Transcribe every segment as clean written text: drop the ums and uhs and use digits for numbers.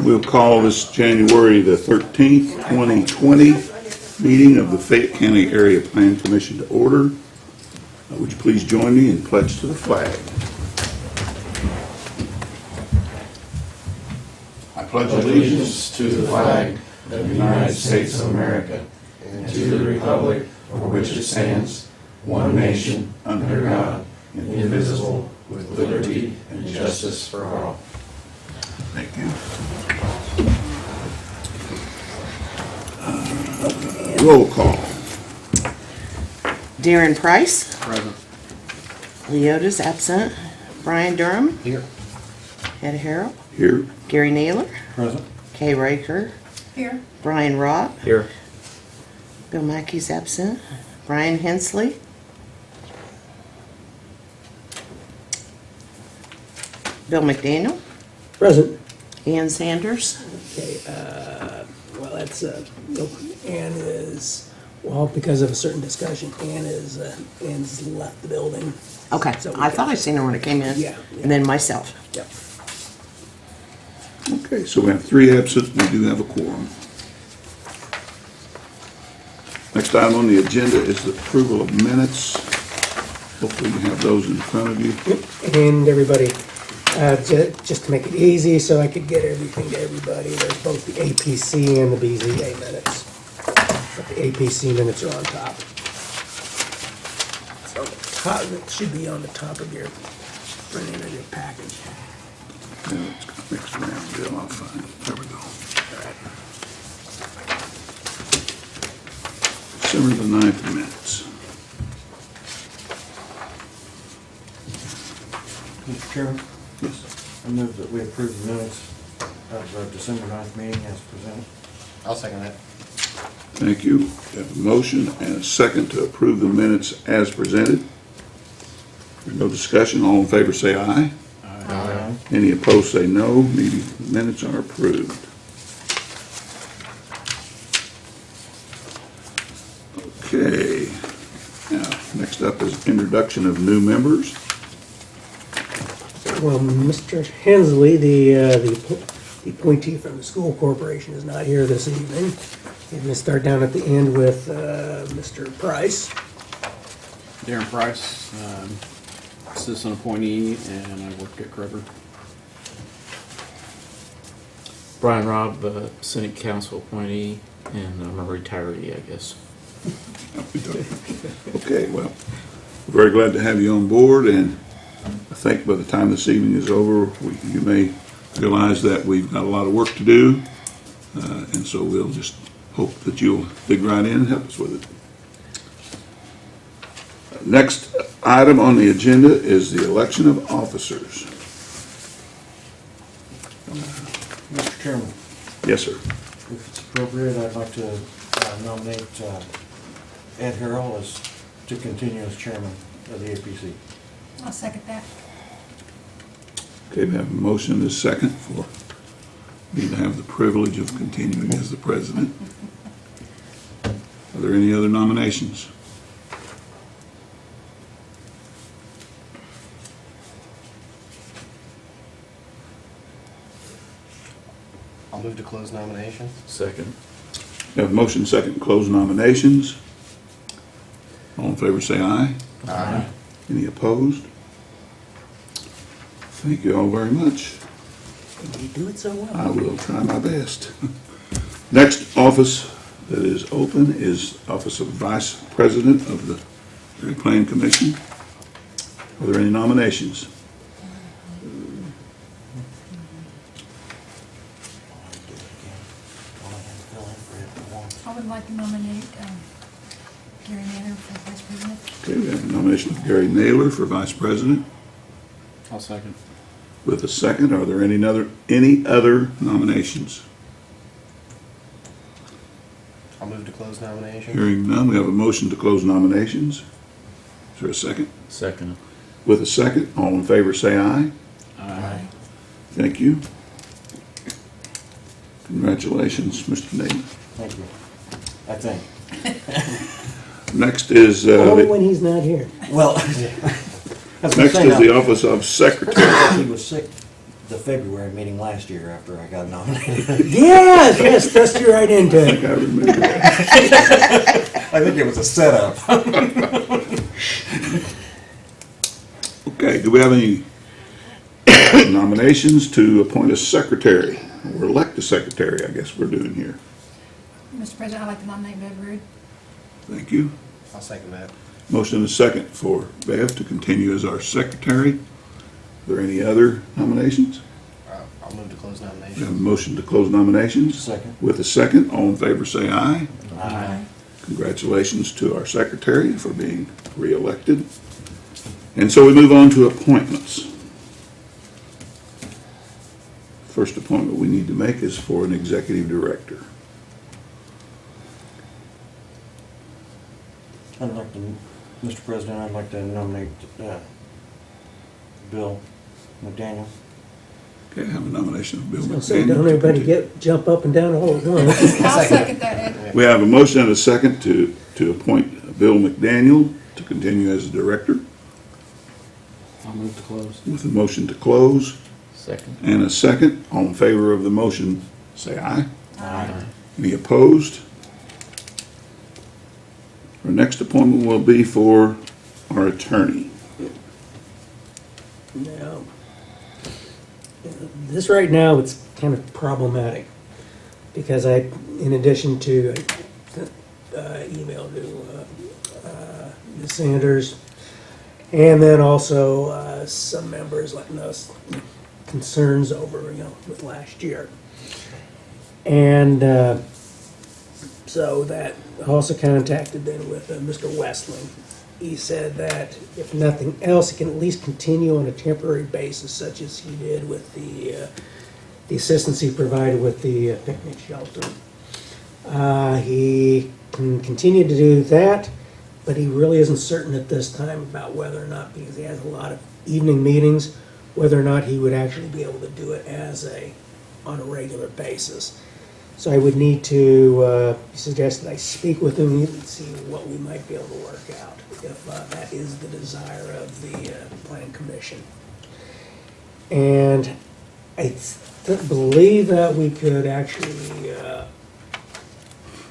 We'll call this January the 13th, 2020 meeting of the Fayette County Area Plan Commission to order. Would you please join me in pledge to the flag? I pledge Allegiance to the flag of the United States of America and to the republic for which it stands, one nation, under God, indivisible, with liberty and justice for all. Thank you. Roll call. Darren Price. Present. Leota's absent. Brian Durham. Here. Ed Harrell. Here. Gary Naylor. Present. Kay Raker. Here. Brian Robb. Here. Bill Mackey's absent. Brian Hensley. Bill McDaniel. Present. Ian Sanders. Okay, well, that's, Ann is, well, because of a certain discussion, Ann's left the building. Okay, So we I thought I seen her when it came in. Yeah. And then myself. Yep. Okay, so we have 3 absent. We do have a quorum. Next item on the agenda is the approval of minutes. Hopefully you have those in front of you. And everybody, just to make it easy, so I could get everything to everybody, there's both the APC and the BZA minutes. But the APC minutes are on top. So the top, it should be on the top of your, front end of your package. Yeah, it's got mixed around, Bill. I'll find it. There we go. December the 9th minutes. Mr. Chairman, Yes. I move that we approve the minutes of the December 9th meeting as presented. I'll second that. Thank you. We have a motion and a second to approve the minutes as presented. There's no discussion. All in favor say aye. Aye. Any opposed say no. Meeting minutes are approved. Okay. Now, next up is introduction of new members. Well, Mr. Hensley, the appointee from the school corporation, is not here this evening. We're going to start down at the end with Mr. Price. Darren Price, citizen appointee, and I work at Kroger. Brian Robb, Senate Council appointee, and I'm a retiree, I guess. Okay, well, we're very glad to have you on board, and I think by the time this evening is over, you may realize that we've got a lot of work to do, and so we'll just hope that you'll dig right in and help us with it. Next item on the agenda is the election of officers. Mr. Chairman, Yes, sir. if it's appropriate, I'd like to nominate Ed Harrell to continue as chairman of the APC. I'll second that. Okay, we have a motion and a second for me to have the privilege of continuing as the president. Are there any other nominations? I'll move to close nominations. Second. We have a motion second to close nominations. All in favor say aye. Aye. Any opposed? Thank you all very much. You do it so well. I will try my best. Next office that is open is Office of Vice President of the Area Plan Commission. Are there any nominations? I would like to nominate Gary Naylor for vice president. Okay, we have a nomination of Gary Naylor for Vice President. I'll second. With a second, are there any other nominations? I'll move to close nominations. Hearing none, we have a motion to close nominations. Is there a second? Second. With a second, all in favor say aye. Aye. Thank you. Congratulations, Mr. Naylor. Thank you. I think. Next is, Only when he's not here. Well, next is the Office of Secretary. He was sick the February meeting last year after I got nominated. Yes, thrust you right into I it. think I remember that. I think it was a setup. Okay, do we have any nominations to appoint a secretary, or elect a secretary, I guess we're doing here? Mr. President, I'd like to nominate Bev Rude. Thank you. I'll second that. Motion and a second for Bev to continue as our secretary. Are there any other nominations? I'll move to close We have a nominations. motion to close nominations. Second. With a second, all in favor say aye. Aye. Congratulations to our secretary for being reelected. And so we move on to appointments. First appointment we need to make is for an executive director. I'd like to, Mr. President, I'd like to nominate Bill McDaniel. Okay, I have a nomination of Bill I'll say, don't everybody McDaniel. jump up and down all at once. I'll second that, Ed. We have a motion and a second to appoint Bill McDaniel to continue as a director, I'll move to close. with a motion to close Second. and a second. All in favor of the motion, say aye. Aye. Any opposed? Our next appointment will be for our attorney. Now, this right now, it's kind of problematic, because in addition to, email to Ms. Sanders, and then also some members letting us concerns over, with last year. And so that also contacted then with Mr. Westling. He said that if nothing else, he can at least continue on a temporary basis, such as he did with the assistance he provided with the picnic shelter. He can continue to do that, but he really isn't certain at this time about whether or not, because he has a lot of evening meetings, whether or not he would actually be able to do it on a regular basis. So I would need to suggest that I speak with him and see what we might be able to work out, if that is the desire of the Plan Commission. And I believe that we could actually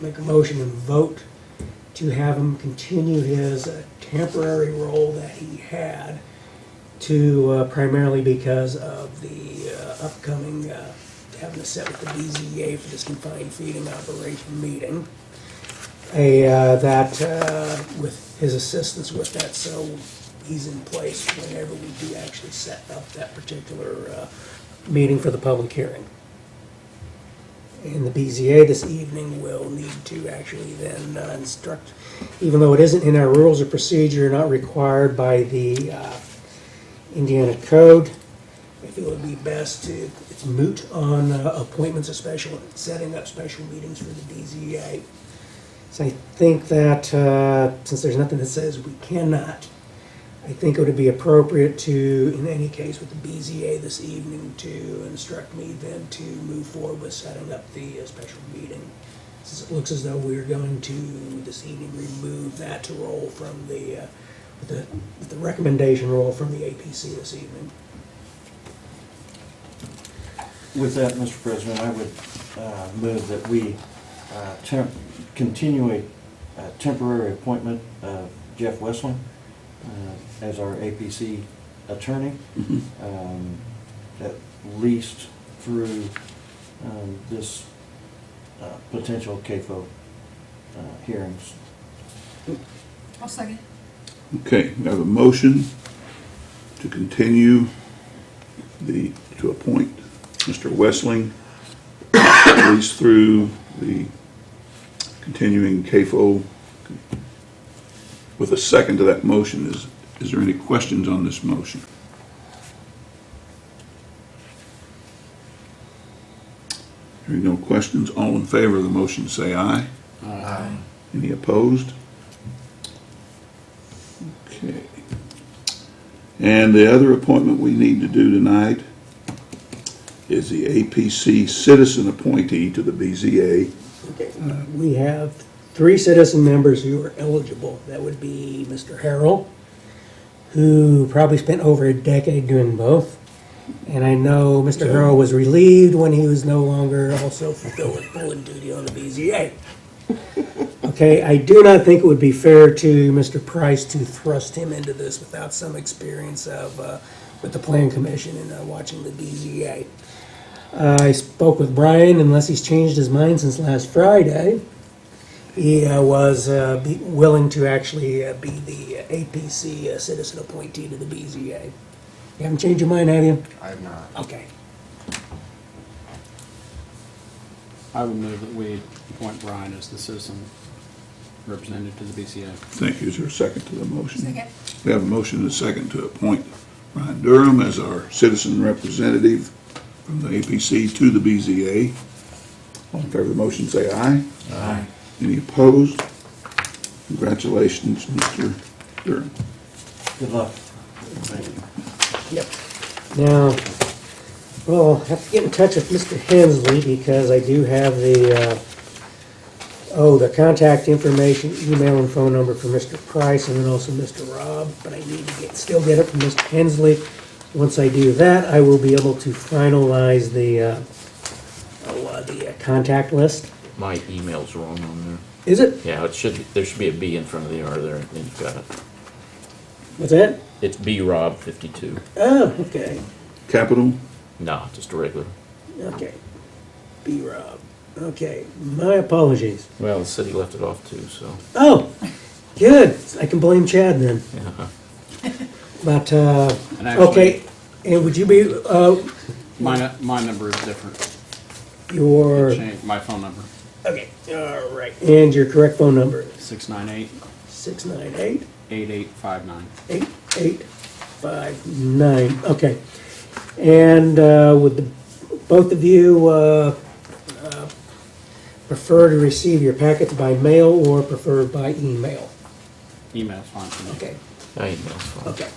make a motion and vote to have him continue his temporary role that he had, to primarily because of the upcoming having to set with the BZA for this confined feeding operation meeting. With his assistance with that, so he's in place whenever we do actually set up that particular meeting for the public hearing. And the BZA this evening will need to actually then instruct, even though it isn't in our rules of procedure, not required by the Indiana Code, I feel it would be best to, it's moot on appointments of setting up special meetings for the BZA. So I think that since there's nothing that says we cannot, I think it would be appropriate to, in any case with the BZA this evening, to instruct me then to move forward with setting up the special meeting. Since it looks as though we're going to, this evening, remove that role from with the recommendation role from the APC this evening. With that, Mr. President, I would move that we continue a temporary appointment of Jeff Westling as our APC attorney, at least through this potential CAFO hearings. I'll second. Okay, we have a motion to continue to appoint Mr. Westling, at least through the continuing CAFO. With a second to that motion, is there any questions on this motion? Hearing no questions, all in favor of the motion say aye. Aye. Any opposed? Okay. And the other appointment we need to do tonight is the APC citizen appointee to the BZA. We have 3 citizen members who are eligible. That would be Mr. Harrell, who probably spent over a decade doing both, And I know Mr. Harrell was relieved when he was no longer also fulfilling full duty on the BZA. Okay, I do not think it would be fair to Mr. Price to thrust him into this without some experience of, with the Plan Commission and watching the BZA. I spoke with Brian, unless he's changed his mind since last Friday. He was willing to actually be the APC citizen appointee to the BZA. You haven't changed your mind, have you? I have not. Okay. I would move that we appoint Brian as the citizen representative to the BCA. Thank you. Is there a second to the motion? Second. We have a motion and a second to appoint Ryan Durham as our citizen representative from the APC to the BZA. All in favor of the motion, say aye. Aye. Any opposed? Congratulations, Mr. Durham. Good luck. Thank you. Yep. Now, well, I'll have to get in touch with Mr. Hensley because I do have the contact information, email and phone number for Mr. Price and then also Mr. Robb, but I need to still get it from Mr. Hensley. Once I do that, I will be able to finalize the contact list. My email's wrong on there. Is it? Yeah, there should be a B in front of the R there, and then you've got it. What's that? It's BRob52. Oh, okay. Capital? No, just a regular. Okay. B-Rob. Okay, my apologies. Well, the city left it off too, so. Oh, good. I can blame Chad then. Yeah. But, And actually, okay, and would you be, my number is different. your, My phone number, okay, all right. And your correct phone number is 698 698 8859. 8859. Okay. And would both of you prefer to receive your packets by mail or prefer by email? Email's fine for me. Okay. My email's fine. Okay.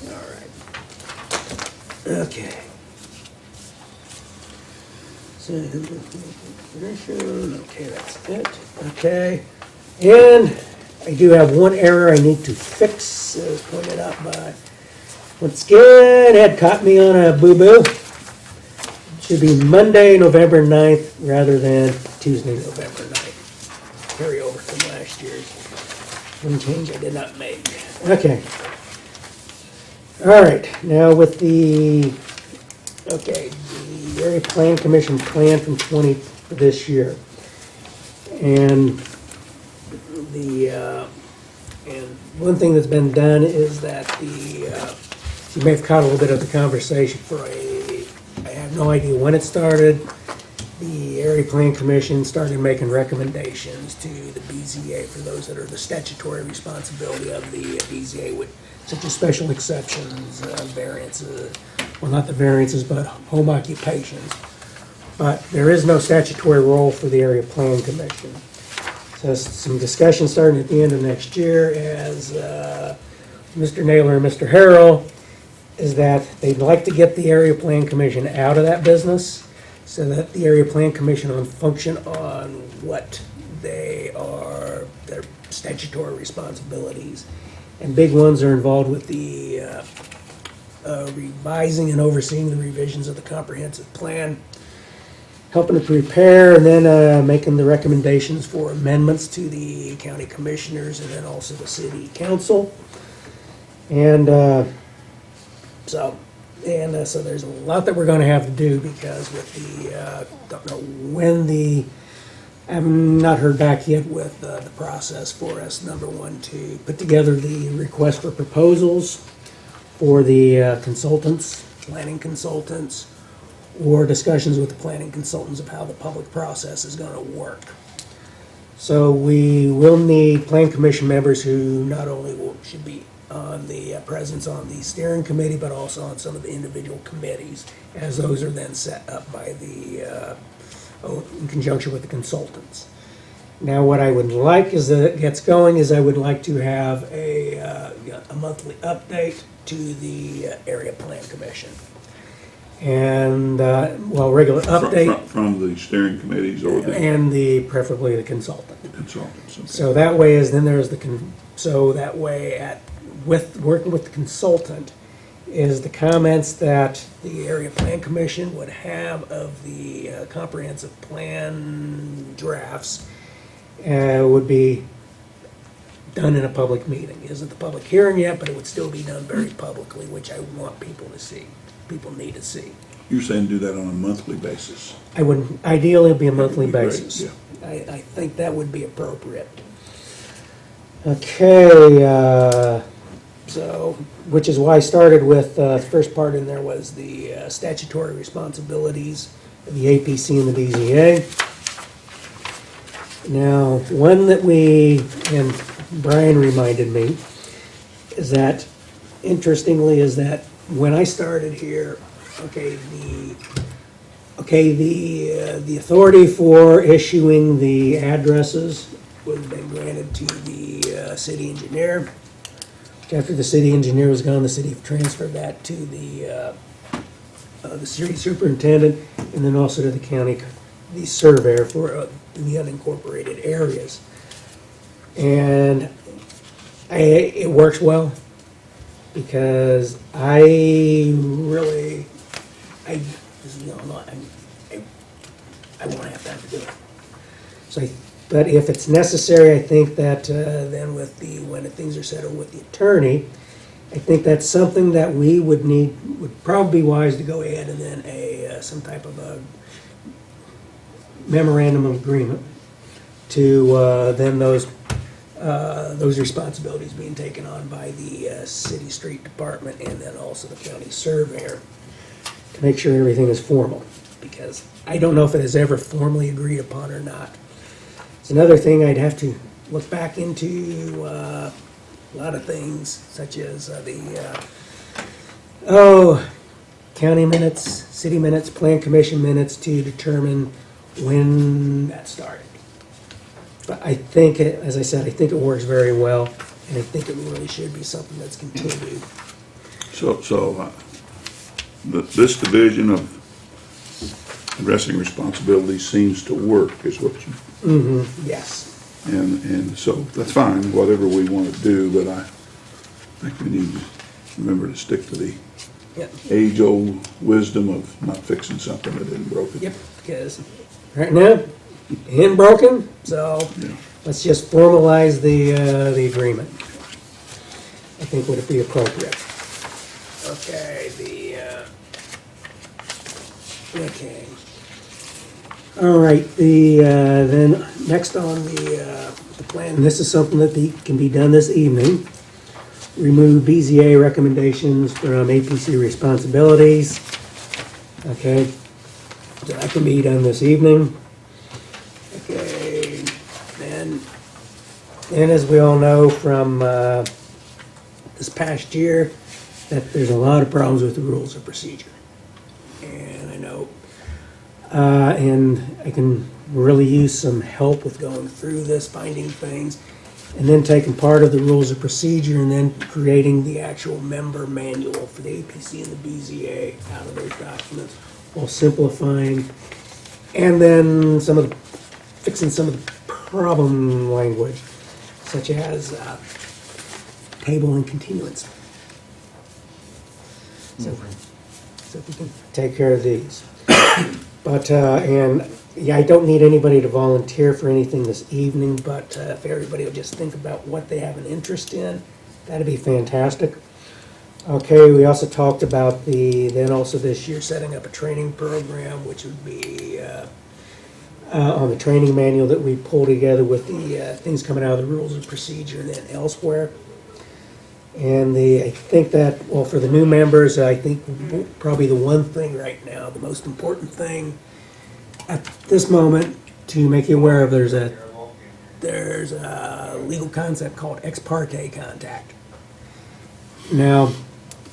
All right. Okay. So, okay, that's it. Okay. And I do have one error I need to fix, as pointed out by, once again, Ed caught me on a boo-boo. Should be Monday, November 9th, rather than Tuesday, November 9th. Carry over from last year's. One change I did not make. Okay. All right, now with the Area Plan Commission plan from for this year. And and one thing that's been done is that you may have caught a little bit of the conversation I have no idea when it started. The Area Plan Commission started making recommendations to the BZA for those that are the statutory responsibility of the BZA, with such as special exceptions, variances, well, not the variances, but home occupations. But there is no statutory role for the Area Plan Commission. So some discussion starting at the end of next year as Mr. Naylor and Mr. Harrell is that they'd like to get the Area Plan Commission out of that business so that the Area Plan Commission will function on what their statutory responsibilities. And big ones are involved with the revising and overseeing the revisions of the comprehensive plan, helping to prepare and then making the recommendations for amendments to the county commissioners and then also the city council. And so there's a lot that we're going to have to do because with don't know when I have not heard back yet with the process for us, number one, to put together the request for proposals for the consultants, planning consultants, or discussions with the planning consultants of how the public process is going to work. So we will need plan commission members who not only should be on the presence on the steering committee, but also on some of the individual committees, as those are then set up by in conjunction with the consultants. Now, what I would like as it gets going is I would like to have a monthly update to the Area Plan Commission. And, regular update From the steering committees or the and preferably the consultant. consultants. Okay. So that way working with the consultant is the comments that the Area Plan Commission would have of the comprehensive plan drafts would be done in a public meeting. It isn't the public hearing yet, but it would still be done very publicly, which I want people to see, people need to see. You're saying do that on a monthly basis? I would ideally be a monthly That'd be great, basis. yeah. I think that would be appropriate. Okay, so, which is why I started with, the first part in there was the statutory responsibilities of the APC and the BZA. Now, one that and Brian reminded me, is that, interestingly, is that when I started here, the authority for issuing the addresses would have been granted to the city engineer. After the city engineer was gone, the city transferred that to the city superintendent, and then also to the county, the surveyor for the unincorporated areas. And it works well, because I won't have time to do it. So, but if it's necessary, I think that then when things are settled with the attorney, I think that's something that we would probably be wise to go ahead and then some type of a memorandum of agreement to then those responsibilities being taken on by the city street department and then also the county surveyor to make sure everything is formal, because I don't know if it is ever formally agreed upon or not. It's another thing I'd have to look back into, a lot of things, such as county minutes, city minutes, plan commission minutes, to determine when that started. But I think, as I said, I think it works very well, and I think it really should be something that's continued. This division of addressing responsibilities seems to work, is what you, Yes. and so that's fine, whatever we want to do, but I think we need to remember to stick to the Yep. age-old wisdom of not fixing something that isn't broken. Yep, because right now, it ain't broken, so Yeah. let's just formalize the agreement. I think would it be appropriate. Okay, okay. All right, then next on the plan, and this is something that can be done this evening. Remove BZA recommendations from APC responsibilities. Okay, so that can be done this evening. Okay, then as we all know from this past year, that there's a lot of problems with the rules of procedure. And I know, and I can really use some help with going through this, finding things, and then taking part of the rules of procedure and then creating the actual member manual for the APC and the BZA out of those documents, while simplifying, and then fixing some of the problem language, such as table and continuance. So if we can take care of these. But, and, yeah, I don't need anybody to volunteer for anything this evening, but if everybody will just think about what they have an interest in, that'd be fantastic. Okay, we also talked about then also this year, setting up a training program, which would be on the training manual that we pull together with the things coming out of the rules of procedure and then elsewhere. And I think that, well, for the new members, I think probably the one thing right now, the most important thing at this moment to make you aware of, there's a legal concept called ex parte contact. Now,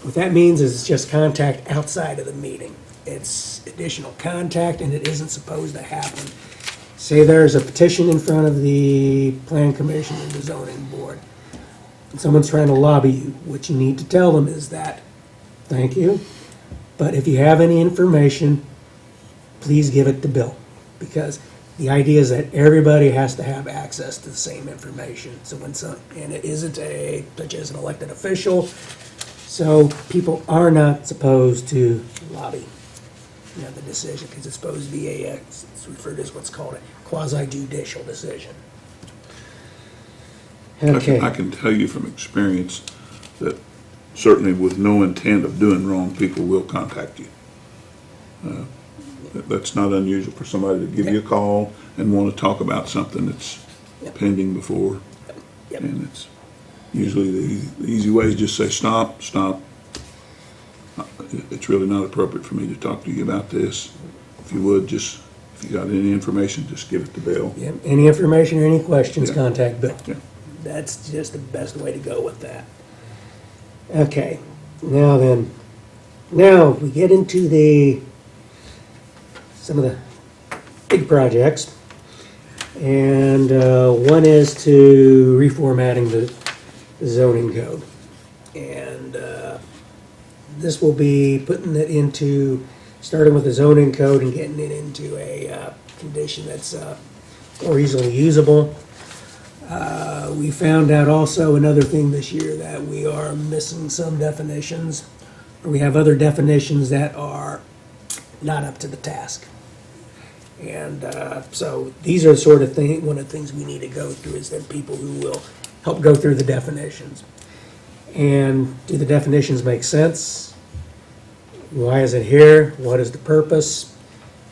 what that means is it's just contact outside of the meeting. It's additional contact, and it isn't supposed to happen. Say there's a petition in front of the Plan Commission and the Zoning Board, and someone's trying to lobby you. What you need to tell them is that, thank you, but if you have any information, please give it to Bill. Because the idea is that everybody has to have access to the same information. So and it isn't such as an elected official, So people are not supposed to lobby, the decision, because it's supposed to be it's referred to as what's called a quasi-judicial decision. Okay. I can tell you from experience that certainly with no intent of doing wrong, people will contact you. That's not unusual for somebody to give you a call and want to talk about something that's Yep. pending before. Yep. And it's usually the easy way is just say, stop. It's really not appropriate for me to talk to you about this. If you would, if you got any information, just give it to Bill. Yeah, any information or any questions, Yeah. contact Bill. Yeah. That's just the best way to go with that. Okay, now we get into some of the big projects. And one is to reformatting the zoning code. And this will be putting it starting with the zoning code and getting it into a condition that's more easily usable. We found out also another thing this year, that we are missing some definitions. We have other definitions that are not up to the task. And so these are the sort of one of the things we need to go through, is that people who will help go through the definitions. And do the definitions make sense? Why is it here? What is the purpose?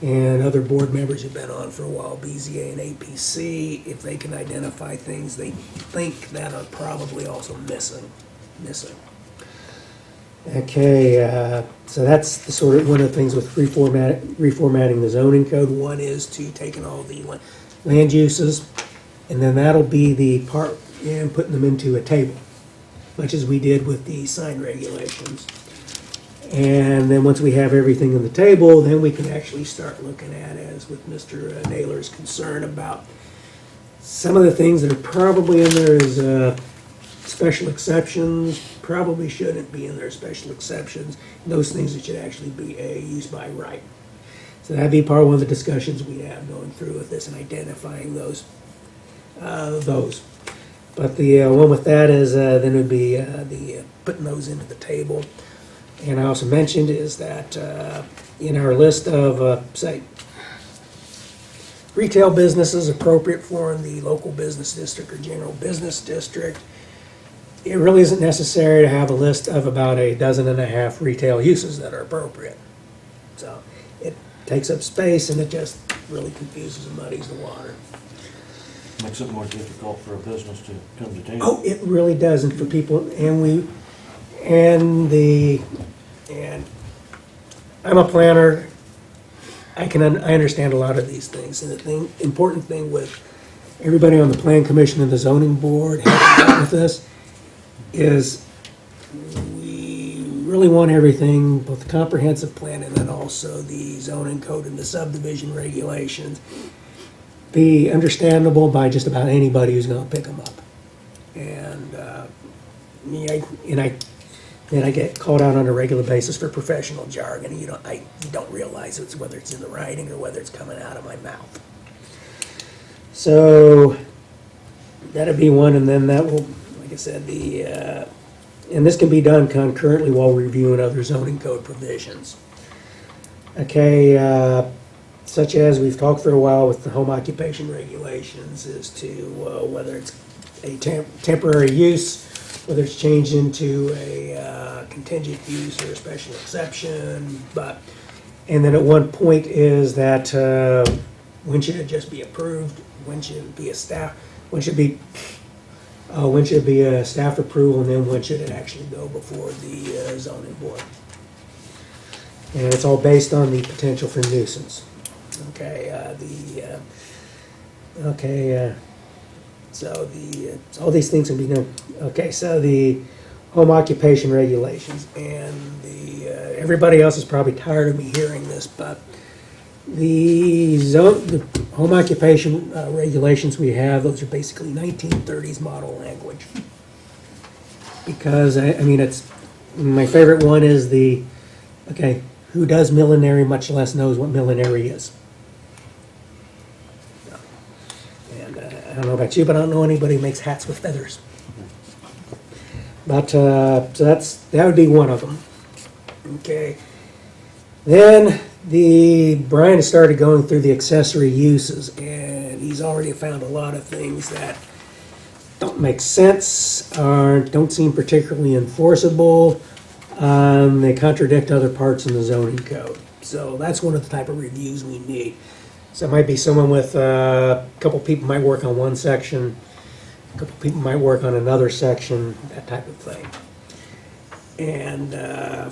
And other board members who've been on for a while, BZA and APC, if they can identify things they think that are probably also missing. Okay, so that's one of the things with reformatting the zoning code. One is to taking all the land uses, and then that'll be the part, and putting them into a table, much as we did with the sign regulations. And then once we have everything in the table, then we can actually start looking at, as with Mr. Naylor's concern about some of the things that are probably in there is special exceptions, probably shouldn't be in there, special exceptions, those things that should actually be used by right. So that'd be part of one of the discussions we have going through with this and identifying those. But the one with that is then it would be the putting those into the table. And I also mentioned is that in our list of, say, retail businesses appropriate for in the local business district or general business district, it really isn't necessary to have a list of about 12.5 retail uses that are appropriate. So it takes up space, and it just really confuses and muddies the water. Makes it more difficult for a business to come to town. Oh, it really does, and for people, and I'm a planner. I understand a lot of these things, and the important thing with everybody on the plan commission and the zoning board helping out with this is we really want everything, both the comprehensive plan and then also the zoning code and the subdivision regulations, be understandable by just about anybody who's going to pick them up. And I get called out on a regular basis for professional jargon, and you don't realize whether it's in the writing or whether it's coming out of my mouth. So that'd be one, and then that will, like I said, and this can be done concurrently while reviewing other zoning code provisions. Okay, such as we've talked for a while with the home occupation regulations, as to whether it's a temporary use, whether it's changed into a contingent use or a special exception, and then at one point is that when should it just be approved, when should it be a staff approval, and then when should it actually go before the zoning board. And it's all based on the potential for nuisance. Okay, so all these things can be done. Okay, so the home occupation regulations, and everybody else is probably tired of me hearing this, but the home occupation regulations we have, those are basically 1930s model language. Because it's my favorite one is who does millinery much less knows what millinery is. And I don't know about you, but I don't know anybody who makes hats with feathers. But, so that would be one of them. Okay. Then Brian has started going through the accessory uses, and he's already found a lot of things that don't make sense or don't seem particularly enforceable. They contradict other parts in the zoning code. So that's one of the type of reviews we need. So it might be someone with, a couple people might work on one section, a couple people might work on another section, that type of thing. And,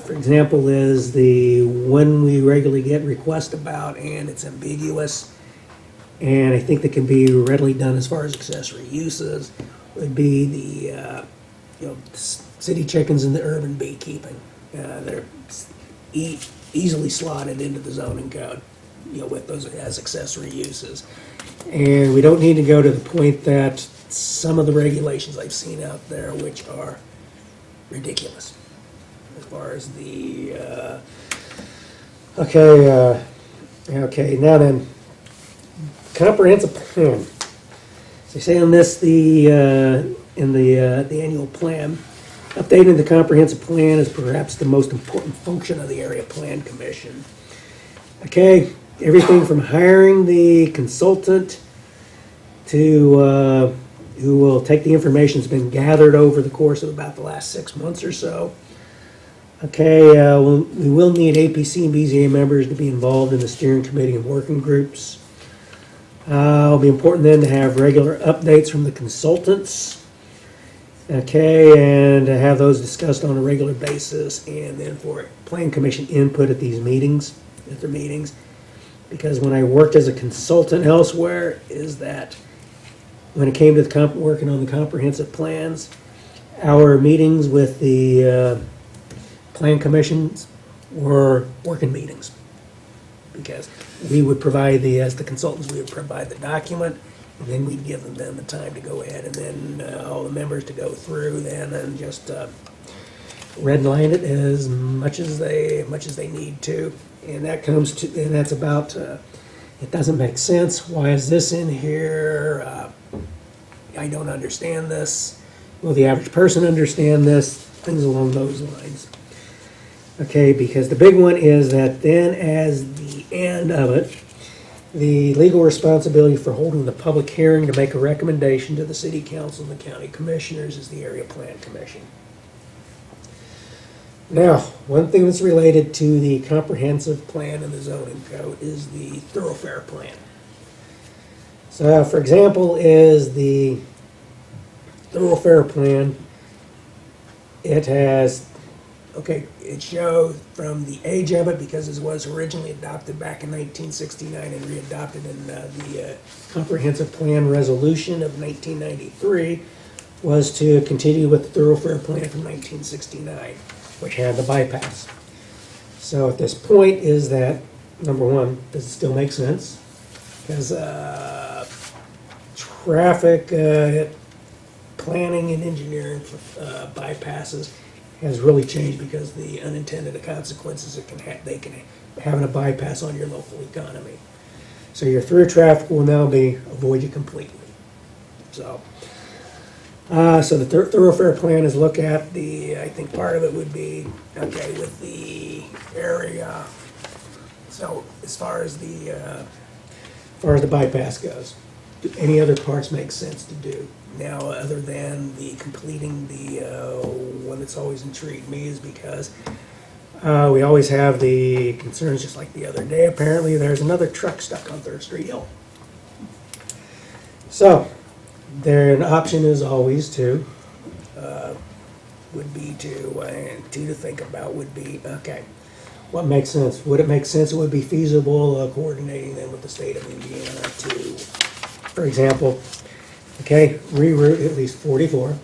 for example, is the one we regularly get requests about, and it's ambiguous, and I think that can be readily done as far as accessory uses, would be the, city chickens and the urban beekeeping. They're easily slotted into the zoning code, with those as accessory uses. And we don't need to go to the point that some of the regulations I've seen out there, which are ridiculous. As far as the, okay, now then, comprehensive plan. So they say on this, in the annual plan, updating the comprehensive plan is perhaps the most important function of the Area Plan Commission. Okay, everything from hiring the consultant to, who will take the information that's been gathered over the course of about the last 6 months or so. Okay, we will need APC and BZA members to be involved in the steering committee and working groups. It'll be important then to have regular updates from the consultants. Okay, and to have those discussed on a regular basis, and then for Plan Commission input at these meetings, at their meetings. Because when I worked as a consultant elsewhere, is that when it came to working on the comprehensive plans, our meetings with the Plan Commissions were working meetings. Because we would provide as the consultants, we would provide the document, and then we'd give them the time to go ahead, and then all the members to go through then and just redline it as much as they need to. And that comes to, and that's about, it doesn't make sense. Why is this in here? I don't understand this. Will the average person understand this? Things along those lines. Okay, because the big one is that then as the end of it, the legal responsibility for holding the public hearing to make a recommendation to the city council and the county commissioners is the Area Plan Commission. Now, one thing that's related to the comprehensive plan and the zoning code is the thoroughfare plan. So, for example, is the thoroughfare plan, it has, okay, it shows from the age of it, because it was originally adopted back in 1969 and readopted in the Comprehensive Plan Resolution of 1993, was to continue with the thoroughfare plan from 1969, which had the bypass. So at this point is that, number one, does it still make sense? Because traffic planning and engineering for bypasses has really changed because the unintended consequences they can have in a bypass on your local economy. So your through traffic will now be avoided completely. So the thoroughfare plan is look at I think part of it would be, okay, with the area. So as far as the bypass goes, do any other parts make sense to do? Now, other than the completing the one that's always intrigued me is because we always have the concerns, just like the other day. Apparently, there's another truck stuck on 3rd Street Hill. So, an option is always to think about would be, okay, what makes sense? Would it make sense? It would be feasible coordinating them with the state of Indiana to, for example, okay, reroute at least 44.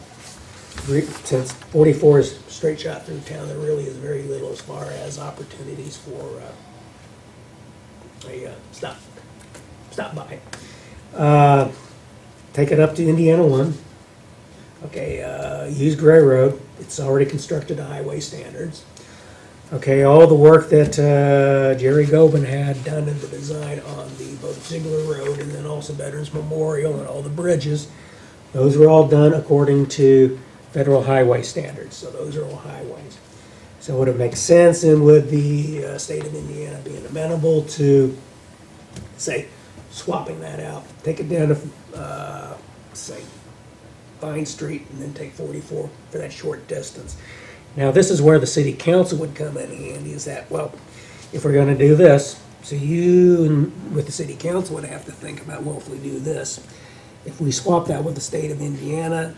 Since 44 is straight shot through town, there really is very little as far as opportunities for a stop by. Take it up to Indiana 1. Okay, use Gray Road. It's already constructed to highway standards. Okay, all the work that Jerry Gobin had done in the design on both Ziegler Road and then also Veterans Memorial and all the bridges, those were all done according to federal highway standards, so those are all highways. So would it make sense, and would the state of Indiana be amenable to, say, swapping that out? Take it down to, say, Vine Street and then take 44 for that short distance. Now, this is where the city council would come in handy, is that, well, if we're gonna do this, so you and with the city council would have to think about, well, if we do this, if we swap that with the state of Indiana,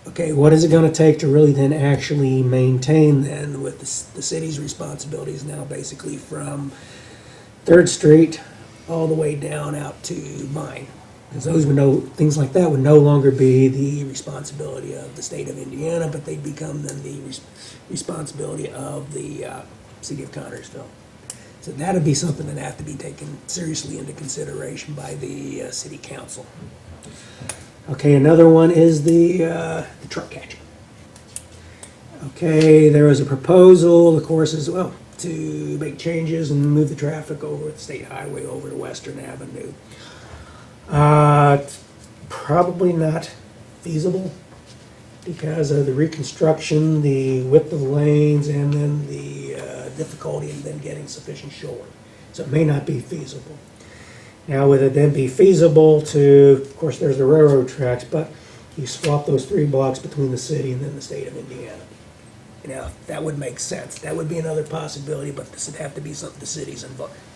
okay, what is it gonna take to really then actually maintain then with the city's responsibilities now basically from 3rd Street all the way down out to Vine? Because those would things like that would no longer be the responsibility of the state of Indiana, but they'd become then the responsibility of the city of Connersville. So that'd be something that have to be taken seriously into consideration by the city council. Okay, another one is the truck catching. Okay, there was a proposal, of course, as well, to make changes and move the traffic over the state highway over to Western Avenue. It's probably not feasible because of the reconstruction, the width of the lanes, and then the difficulty in then getting sufficient shoring. So it may not be feasible. Now, would it then be feasible to, of course, there's the railroad tracks, but you swap those 3 blocks between the city and then the state of Indiana. Now, that would make sense. That would be another possibility, but this would have to be something the city's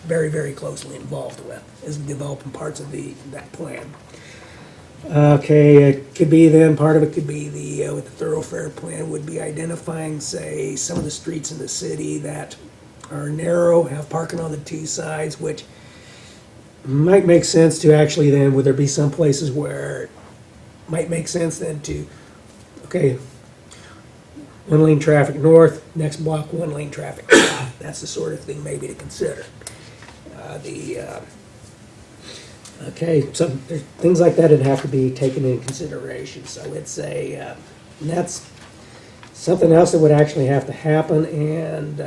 very, very closely involved with, is developing parts of that plan. Okay, it could be then, part of it could be with the thoroughfare plan would be identifying, say, some of the streets in the city that are narrow, have parking on the 2 sides, which might make sense to actually then, would there be some places where it might make sense then to, okay, 1 lane traffic north, next block 1 lane traffic south. That's the sort of thing maybe to consider. Okay, so there's things like that would have to be taken into consideration. So it's and that's something else that would actually have to happen, and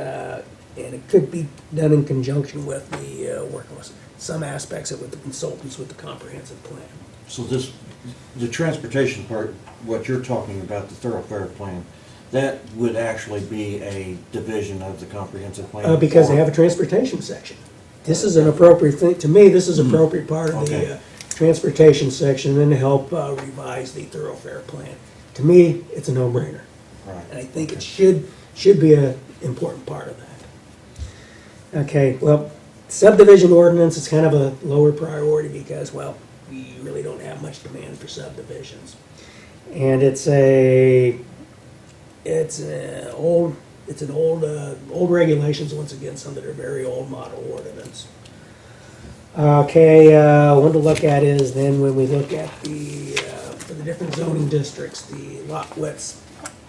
it could be done in conjunction with the working with some aspects of it with the consultants with the comprehensive plan. So the transportation part, what you're talking about, the thoroughfare plan, that would actually be a division of the comprehensive plan? Because they have a transportation section. This is an appropriate thing, to me, this is an appropriate part of Okay. the transportation section, and to help revise the thoroughfare plan. To me, it's a no-brainer. Right. And I think it should be an important part of that. Okay, well, subdivision ordinance is kind of a lower priority because, well, we really don't have much demand for subdivisions. And it's an old regulations, once again, some that are very old model ordinance. Okay, one to look at is then when we look at for the different zoning districts, the lot widths,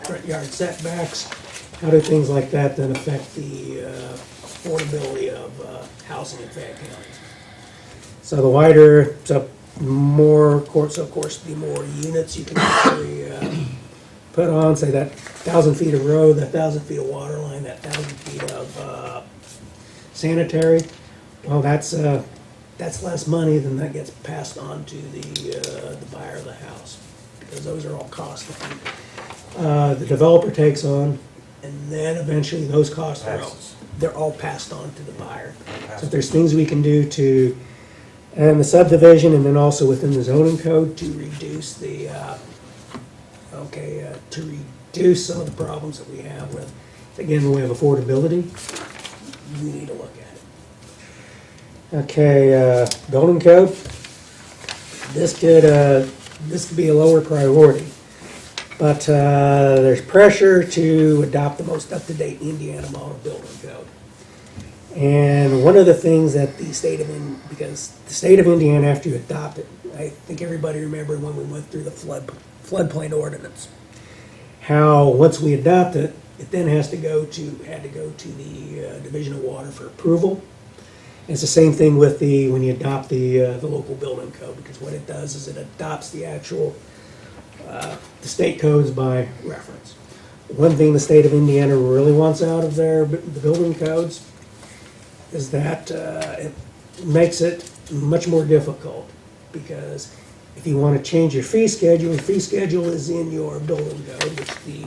front yard setbacks, how do things like that then affect the affordability of housing in Fayette County? So the wider, so of course, the more units you can actually put on, say that 1,000 feet of road, that 1,000 feet of water line, that 1,000 feet of sanitary, well, that's less money than that gets passed on to the buyer of the house, because those are all costs that the developer takes on, and then eventually those costs they're all passed on to the buyer. So if there's things we can do to, and the subdivision, and then also within the zoning code to reduce to reduce some of the problems that we have with, again, when we have affordability, we need to look at it. Okay, building code. This could be a lower priority, but there's pressure to adopt the most up-to-date Indiana model building code. And one of the things that because the state of Indiana, after you adopt it, I think everybody remembered when we went through the floodplain ordinance, how once we adopt it, it then had to go to the Division of Water for approval. And it's the same thing with when you adopt the local building code, because what it does is it adopts the actual the state codes by reference. One thing the state of Indiana really wants out of the building codes is that it makes it much more difficult, because if you want to change your fee schedule is in your building code, which the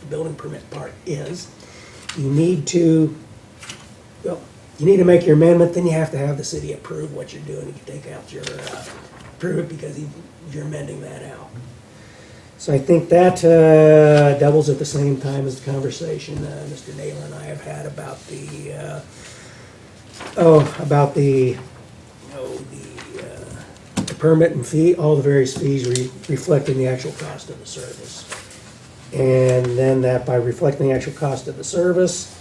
building permit part is. You need to make your amendment, then you have to have the city approve what you're doing. You take out your, approve it because you're amending that out. So I think that doubles at the same time as the conversation Mr. Naylor and I have had about the permit and fee, all the various fees reflecting the actual cost of the service. And then that by reflecting the actual cost of the service,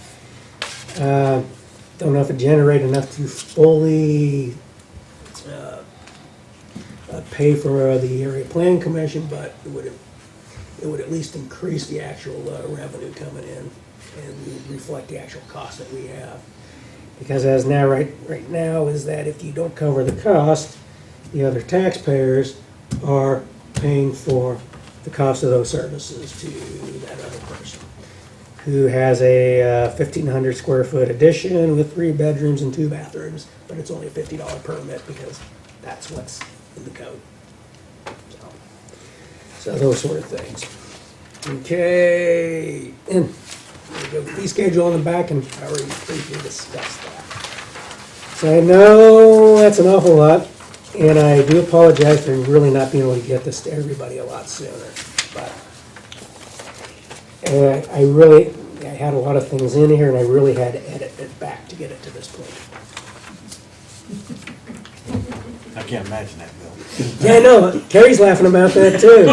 don't know if it generated enough to fully pay for the area plan commission, but it would at least increase the actual revenue coming in and reflect the actual cost that we have. Because as now, right now, is that if you don't cover the cost, the other taxpayers are paying for the cost of those services to that other person who has a 1,500 square foot addition with 3 bedrooms and 2 bathrooms, but it's only a $50 permit because that's what's in the code. So those sort of things. Okay, and there you go, fee schedule on the back, and I already briefly discussed that. So I know that's an awful lot, and I do apologize for really not being able to get this to everybody a lot sooner. But I had a lot of things in here, and I really had to edit it back to get it to this point. I can't imagine that, Bill. Yeah, I know. Carrie's laughing about that too.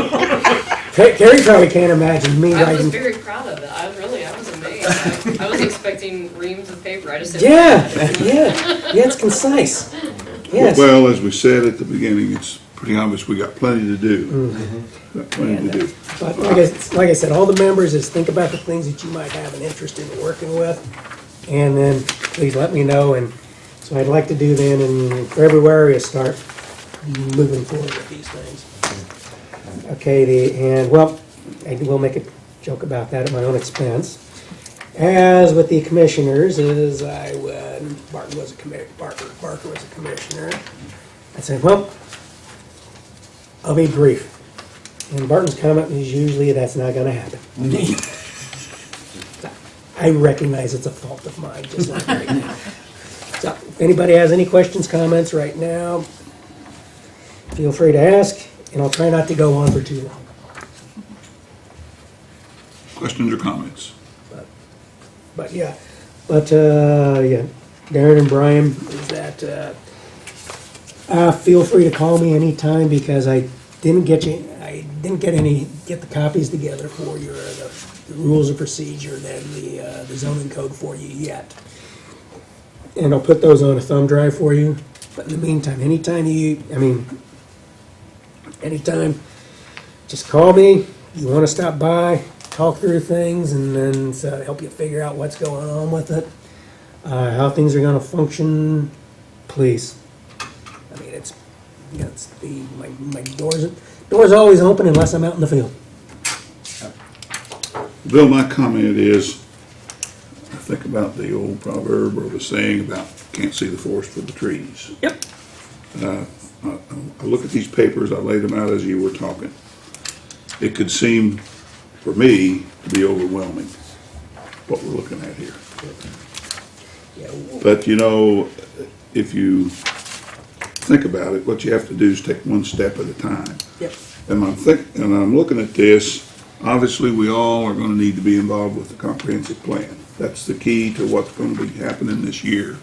Carrie probably can't imagine me I was writing. very proud of it. I was amazed. I was expecting reams of paper. I just didn't. Yeah, it's concise. Yes. Well, as we said at the beginning, it's pretty obvious we got plenty to do. Got plenty to do. But like I said, all the members is think about the things that you might have an interest in working with, and then please let me know. And so I'd like to do then in February is start moving forward with these things. Okay, I will make a joke about that at my own expense. As with the commissioners, Barker was a commissioner. I said, well, I'll be brief. And Barton's comment is usually that's not going to happen. I recognize it's a fault of mine, just like right now. So if anybody has any questions, comments right now, feel free to ask, and I'll try not to go on for too long. Questions or comments? Darren and Brian, is that, feel free to call me anytime because I didn't get the copies together for you, the rules of procedure, then the zoning code for you yet. And I'll put those on a thumb drive for you. But in the meantime, anytime, just call me. You want to stop by, talk through things, and then help you figure out what's going on with it, how things are going to function. Please, I mean, my door's always open unless I'm out in the field. Bill, my comment is, I think about the old proverb or the saying about can't see the forest for the trees. Yep. I look at these papers, I laid them out as you were talking. It could seem, for me, to be overwhelming, what we're looking at here. Yeah. But if you think about it, what you have to do is take one step at a time. Yep. And I'm looking at this, obviously we all are going to need to be involved with the comprehensive plan. That's the key to what's going to be happening this year.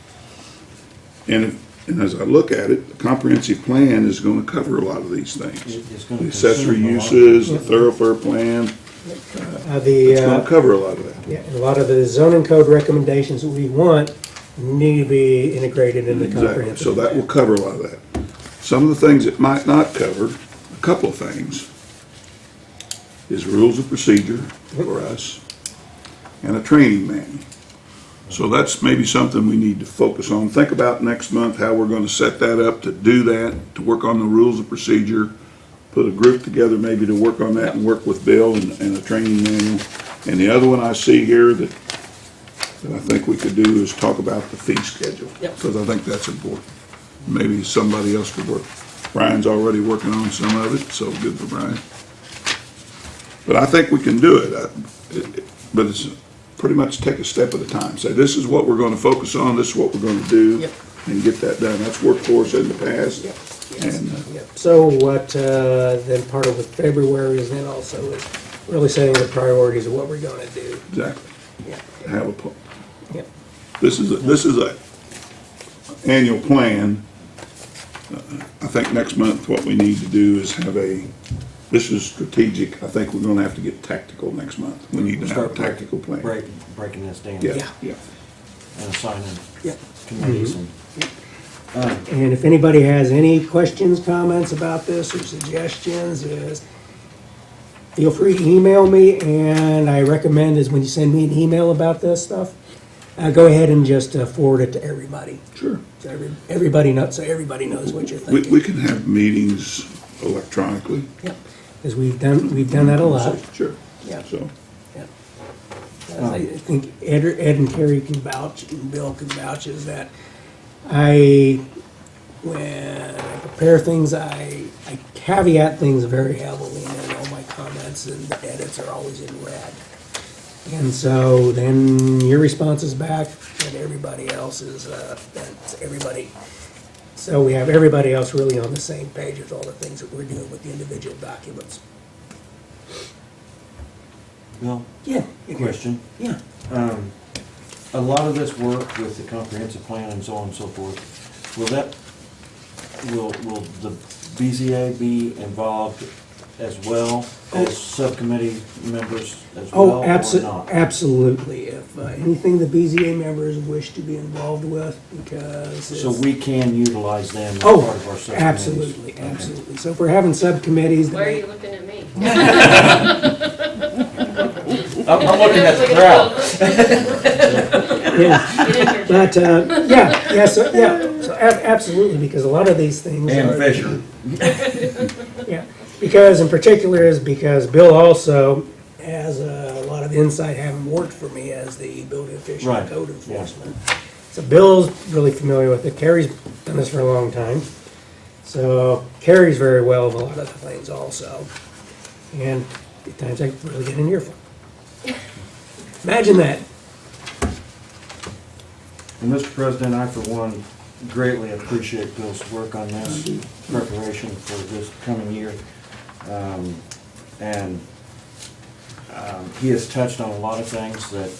And as I look at it, the comprehensive plan is going to cover a lot of these things. It's going to The accessory consume a lot. uses, the thoroughfare plan, it's going to cover a lot of that. Yeah, and a lot of the zoning code recommendations that we want need to be integrated in the Exactly, comprehensive. so that will cover a lot of that. Some of the things it might not cover, a couple of things, is rules of procedure for us and a training manual. So that's maybe something we need to focus on. Think about next month how we're going to set that up to do that, to work on the rules of procedure, put a group together maybe to work on that and work with Bill and a training manual. And the other one I see here that I think we could do is talk about the fee schedule. Yep. Because I think that's important. Maybe somebody else could work Brian's already working on some of it, so good for Brian. But I think we can do it. But it's pretty much take a step at a time. Say, this is what we're gonna focus on, this is what we're gonna do. Yep. And get that done. That's worked for us in the past. Yep. And, Yep. So what, then part of with February is then also is really setting the priorities of what we're gonna do. exactly, Yep. have a, pl- Yep. this is a annual plan. I think next month what we need to do is have this is strategic. I think we're gonna have to get tactical next month. We need to have a Start tactical plan. breaking this down. Yeah, yeah. And assigning Yep. committees and. And if anybody has any questions, comments about this or suggestions, feel free to email me, and I recommend is when you send me an email about this stuff, go ahead and just forward it to everybody. Sure. So everybody knows, so everybody knows what you're We thinking. can have meetings electronically. Yep, because we've done that a lot. Sure. Yeah. So, Yep. I think Ed and Terry can vouch, and Bill can vouch, is that when I prepare things, I caveat things very heavily, and then all my comments and the edits are always in red. And so then your response is back, and everybody else is, that's everybody. So we have everybody else really on the same page with all the things that we're doing with the individual documents. Bill, Yeah. question. Yeah. A lot of this work with the comprehensive plan and so on and so forth, will the BZA be involved as well as subcommittee members as well, Oh, or not? absolutely. If anything the BZA members wish to be involved with, because So it's- we can utilize them as Oh, part of our subcommittees? absolutely, Okay. absolutely. So if we're having subcommittees, Why are you looking at me? I'm looking at the crowd. yeah. Get in here, But, so absolutely, because a lot of these things And are. Fisher. Yeah, because in particular is because Bill also has a lot of insight, having worked for me as the building official and Right, code yeah. enforcement. So Bill's really familiar with it. Carrie's done this for a long time. So Carrie's very well of a lot of the things also. And at times I really get an earful. Imagine that. And Mr. President, I for one greatly appreciate Bill's work on this preparation for this coming year. And he has touched on a lot of things that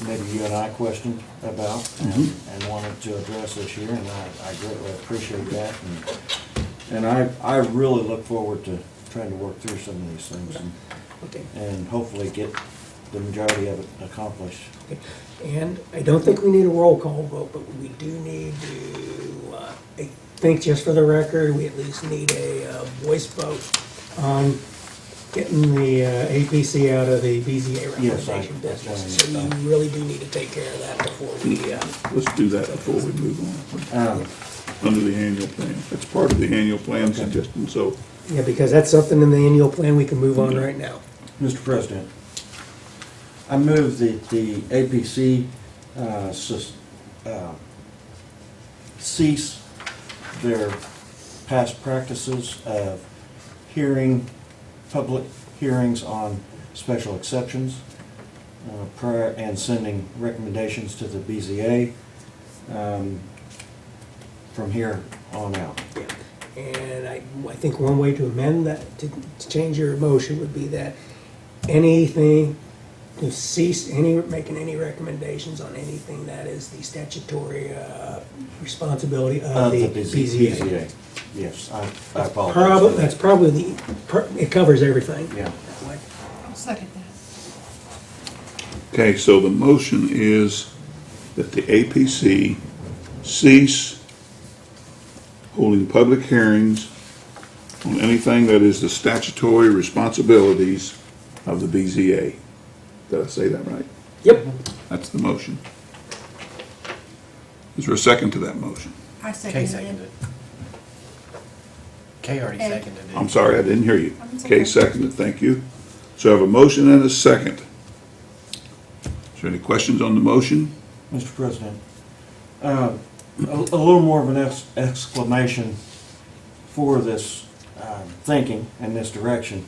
maybe you and I questioned about and wanted to address this year, and I greatly appreciate that. And I really look forward to trying to work through some of these things Okay. and hopefully get the majority of it accomplished. And I don't think we need a roll call vote, but we do need to, I think just for the record, we at least need a voice vote on getting the APC out of the BZA Yes, recommendation I- business. So you really do need to take care of that before we, let's do that before we move on. Um, Under the annual plan. That's part of the annual plan suggestion, so yeah, because that's something in the annual plan we can move on right now. Mr. President, I move that the APC cease their past practices of public hearings on special exceptions prior and sending recommendations to the BZA from here on out. And I think one way to amend that, to change your motion would be that anything, to cease making any recommendations on anything that is the statutory responsibility of the BZA. Yes, I apologize. That's probably it covers everything. Yeah. I'll second that. okay, so the motion is that the APC cease holding public hearings on anything that is the statutory responsibilities of the BZA. Did I say that right? Yep. That's the motion. Is there a second to that motion? I Kay seconded seconded it. it. Kay already Ed. seconded it. I'm sorry, I didn't hear you. It's Okay, okay. seconded, thank you. So I have a motion and a second. Is there any questions on the motion? Mr. President, a little more of an exclamation for this thinking and this direction.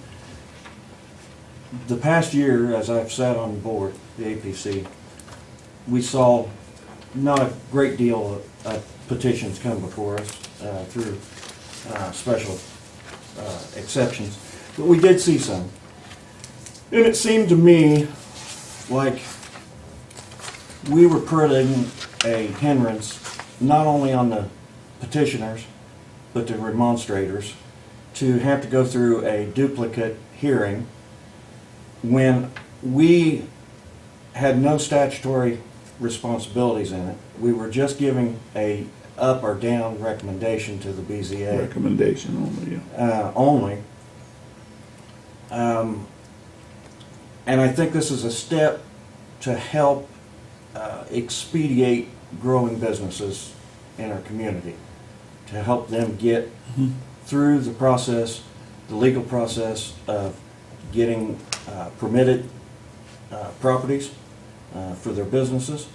The past year, as I've sat on the board, the APC, we saw not a great deal of petitions come before us through special exceptions, but we did see some. And it seemed to me like we were putting a hindrance not only on the petitioners, but the remonstrators to have to go through a duplicate hearing when we had no statutory responsibilities in it. We were just giving a up or down recommendation to the BZA. Recommendation only, yeah. Only. And I think this is a step to help expedite growing businesses in our community, to help them get through the process, the legal process of getting permitted properties for their businesses.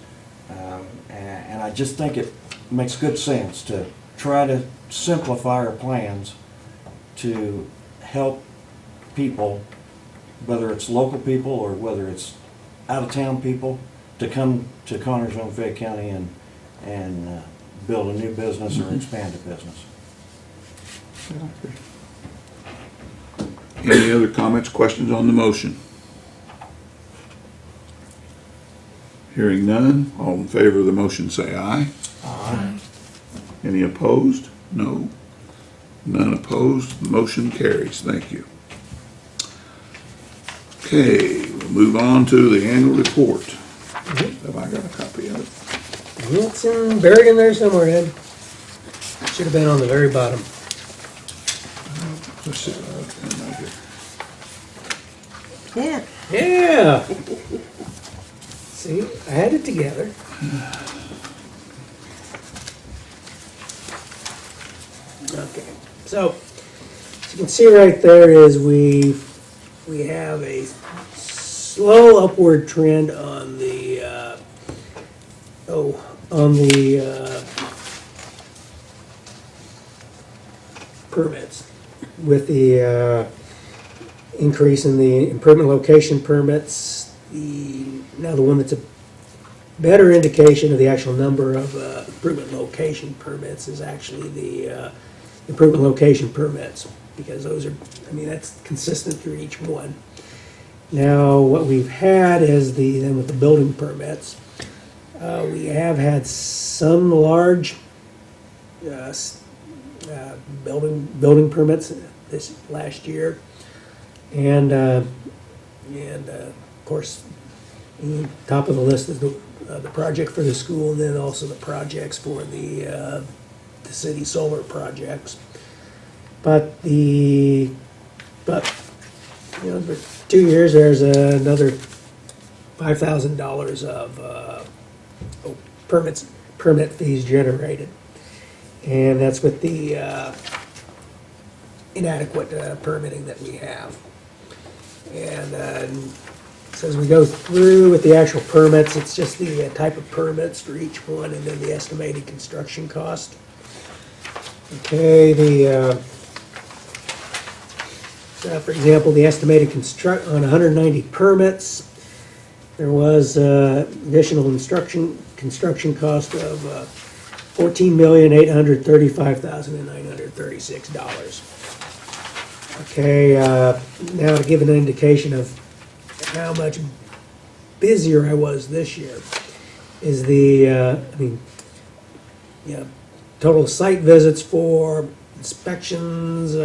And I just think it makes good sense to try to simplify our plans to help people, whether it's local people or whether it's out-of-town people, to come to Connors and Fayette County and build a new business or expand a business. Any other comments, questions on the motion? Hearing none, all in favor of the motion say aye. Aye. Any opposed? No. None opposed, the motion carries. Thank you. Okay, we'll move on to the annual report. Have I got a copy of it? It's buried in there somewhere, Ed. Should have been on the very bottom. Let's see. Right here. Yeah. Yeah. See, I had it together. Okay, so as you can see right there is we have a slow upward trend on the permits with the increase in the improvement location permits. Now the one that's a better indication of the actual number of improvement location permits is actually the improvement location permits, because those are, I mean, that's consistent through each one. Now, what we've had is then with the building permits, we have had some large building permits this last year, and of course, top of the list is the project for the school, and then also the projects for the city solar projects. But for 2 years, there's another $5,000 of permit fees generated, and that's with the inadequate permitting that we have. And so as we go through with the actual permits, it's just the type of permits for each one, and then the estimated construction cost. Okay, for example, the estimated on 190 permits, there was additional construction cost of $14,835,936. Okay, now to give an indication of how much busier I was this year is total site visits for inspections,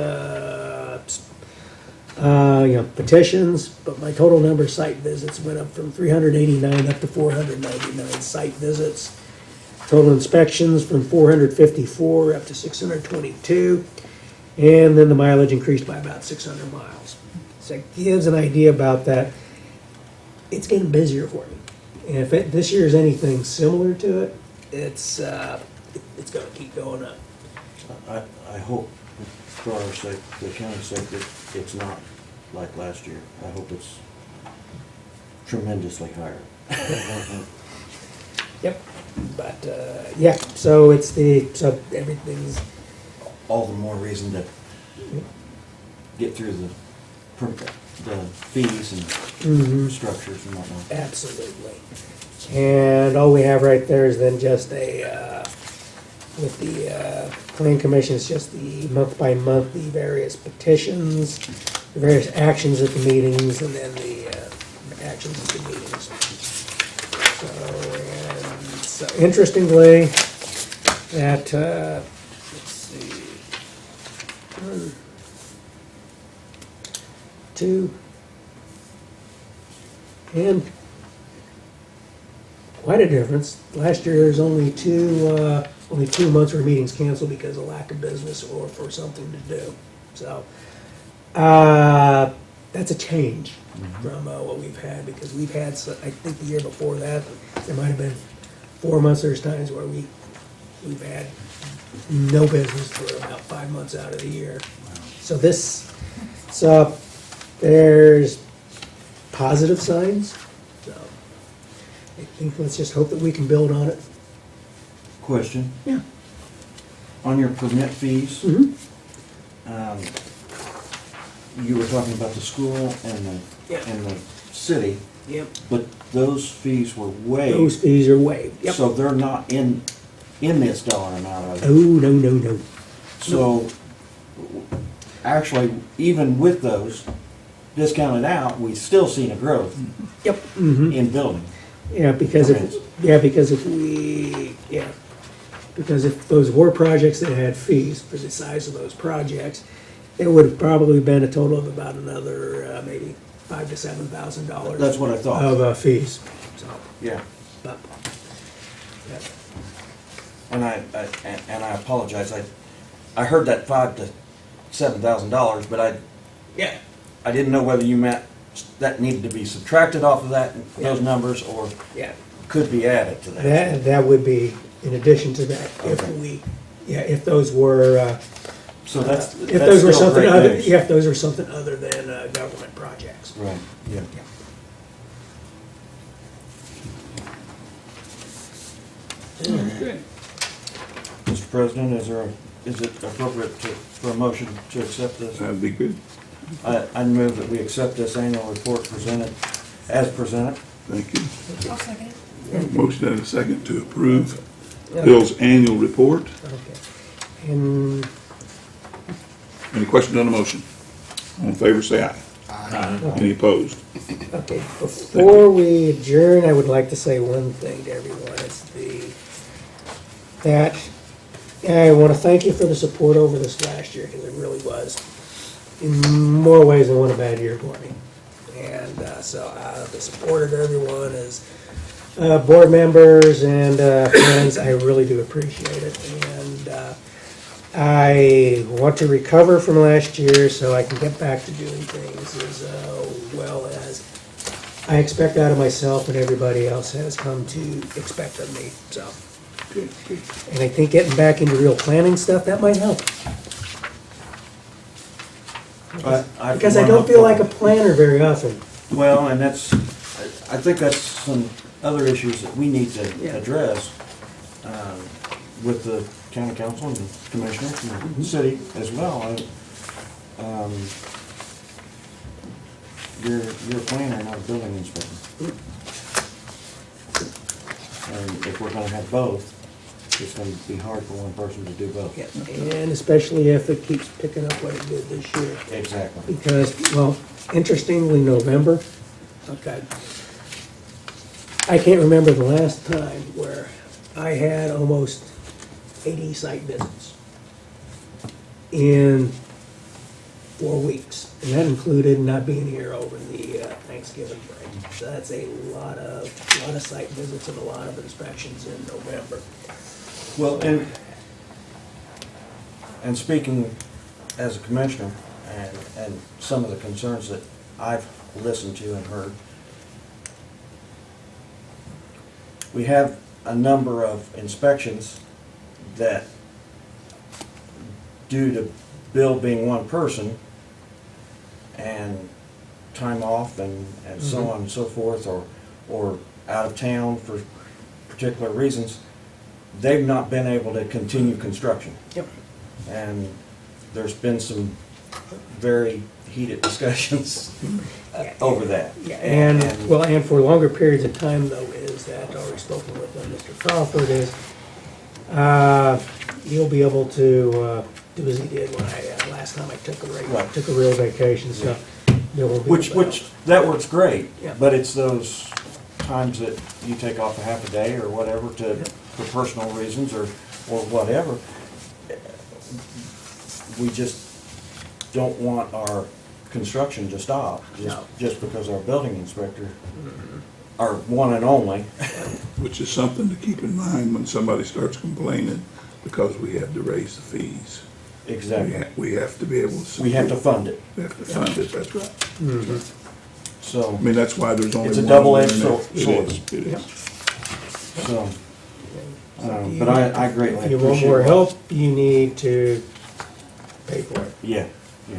petitions, but my total number of site visits went up from 389 up to 499 site visits. Total inspections from 454 up to 622, and then the mileage increased by about 600 miles. So it gives an idea about that. It's getting busier for me, and if this year is anything similar to it, it's going to keep going up. I hope, for our sake, the county's sake, that it's not like last year. I hope it's tremendously higher. Yep. But so everything's all the more reason to get through the fees and Mhm. structures and whatnot. Absolutely. And all we have right there is then just with the plan commission, it's just the month by month, the various petitions, the various actions at the meetings, and then the actions at the meetings. So interestingly, that, let's see, 1, 2, and quite a difference. Last year, there's only two months where meetings canceled because of lack of business or for something to do. So, that's a change from what we've had, because we've had, I think the year before that, there might have been 4 months, there's times where we've had no business for about 5 months out of the year. So there's positive signs. So I think let's just hope that we can build on it. Question, Yeah. on your permit fees, Mhm. you were talking about the school and Yeah. the city, Yep. but those fees were waived. Those fees are waived. Yep. So they're not in this dollar amount, are they? Oh, no. So, actually, even with those discounted out, we've still seen a growth Yep. Mm-hmm. in building. Yeah, because if those were projects that had fees for the size of those projects, it would have probably been a total of about another maybe $5,000 to $7,000. That's what I thought. Of fees. So, Yeah, but, yeah. and I apologize, I heard that $5,000 to $7,000, but I didn't know whether you meant that needed to be subtracted off of those Yeah. numbers, or Yeah. could be added to that. That would be in addition to that Okay. if those were. So that's If those were still something great other, news. yeah, if those were something other than government projects. Right, yeah. Good. Mr. President, is it appropriate for a motion to accept this? That'd be good. I move that we accept this annual report as presented. Thank you. I'll second it. Motion and a second to approve Bill's annual report. Okay. And, Any questions on the motion? All in favor, say aye. Any opposed? okay, before we adjourn, I would like to say one thing to everyone. That I want to thank you for the support over this last year, because it really was, in more ways than one, a bad year for me. And so the support of everyone as board members and friends, I really do appreciate it. And I want to recover from last year so I can get back to doing things as well as I expect out of myself and everybody else has come to expect of me. So, and I think getting back into real planning stuff, that might help. Because I don't feel like a planner very often. Well, and I think that's some other issues that we need to address with the county council and the commissioners and the city as well. You're a planner, not a building inspector. And if we're gonna have both, it's gonna be hard for one person to do both. Yeah, and especially if it keeps picking up what it did this year. Exactly. Because, well, interestingly, November, okay, I can't remember the last time where I had almost 80 site visits in 4 weeks. And that included not being here over the Thanksgiving break. So that's a lot of site visits and a lot of inspections in November. Well, and speaking as a commissioner, and some of the concerns that I've listened to and heard, we have a number of inspections that, due to Bill being one person, and time off and so on and so forth, or out of town for particular reasons, they've not been able to continue construction. Yep. And there's been some very heated discussions over that. Yeah, and for longer periods of time though, is that, already spoken with Mr. Crawford, is, he'll be able to, do as he did when last time I took Right. took a real vacation, so. Bill will be Which, able to which, that works great, Yeah. but it's those times that you take off a half a day or whatever for personal reasons or whatever. We just don't want our construction to stop, No. just because our building inspector, our one and only, Which is something to keep in mind when somebody starts complaining because we had to raise the fees. exactly, We have to be able to. we have to fund it, We have to fund it, that's right. so, I mean, that's why there's only It's a one. double-edged there. sword. It is, it is. so. But I greatly If you appreciate. want more what- help, you need to pay for it. Yeah, yeah.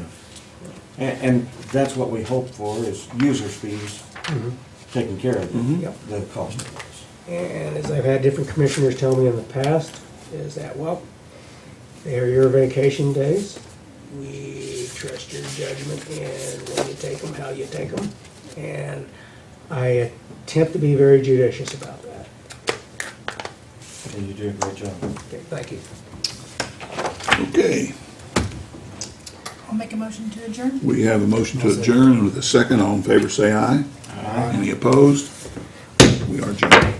And that's what we hope for, is users' fees taking care of Yep. the cost of this. And as I've had different commissioners tell me in the past, is that, well, they are your vacation days. We trust your judgment in when you take them, how you take them. And I attempt to be very judicious about that. And you do a great job. Okay, thank you. Okay, I'll make a motion to adjourn. we have a motion to adjourn, and with a second, all in favor say aye. Aye. Any opposed? We are adjourned.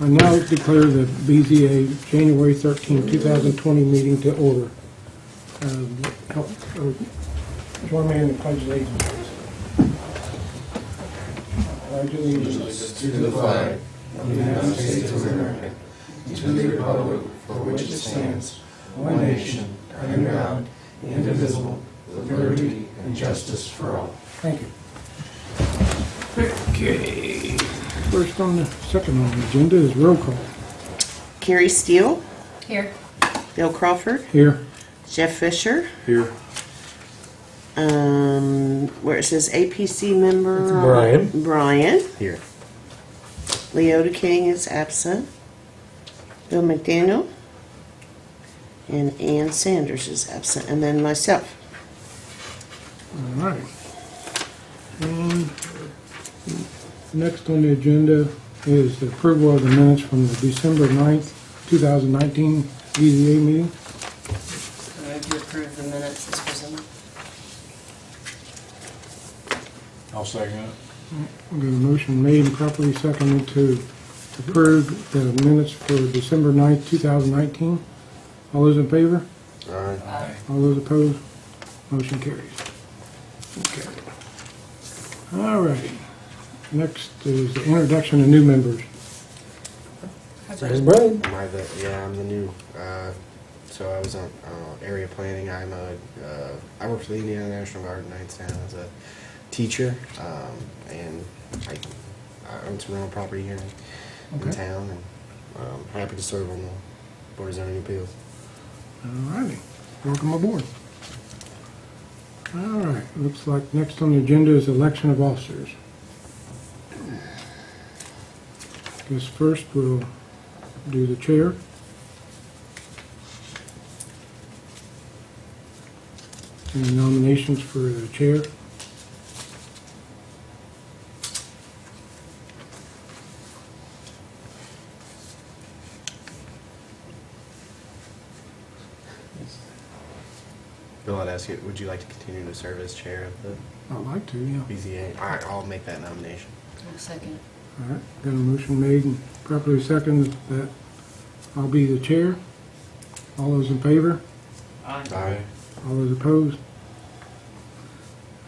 I now declare the BZA January 13, 2020 meeting to order. Join me in the pledge of allegiance, please. I pledge allegiance To the flag of the United States of America, and to the republic for which it stands, one nation, under God, indivisible, with liberty and justice for all. Thank you. Okay. First on the second on the agenda is roll call. Carrie Steele, Here. Bill Crawford, Here. Jeff Fisher. Here. Where it says APC member. It's Brian. Brian. Here. Leota King is absent. Bill McDaniel. And Ann Sanders is absent. And then myself. All right. And next on the agenda is the approval of the minutes from the December 9th, 2019 BZA meeting. I move to approve the minutes as presented. I'll second it. We've got a motion made and properly seconded to approve the minutes for December 9th, 2019. All those in favor? Aye. All those opposed? Motion carries. Okay. All right. Next is the introduction of new members. There's Brian. I'm the new, so I was on area planning. I work for the Indiana National Guard in Knightstown as a teacher, and I own some rental property here in Okay. town, and happy to serve on the Board of Zoning Appeals. All righty. Welcome aboard. All right. Looks like next on the agenda is election of officers. Guess first we'll do the chair. Any nominations for the chair? Bill, I'd ask you, would you like to continue to serve as chair of the I'd like to, yeah. BZA? All right, I'll make that nomination. I'll second. All right, got a motion made and properly seconded that I'll be the chair. All those in favor? Aye. All those opposed?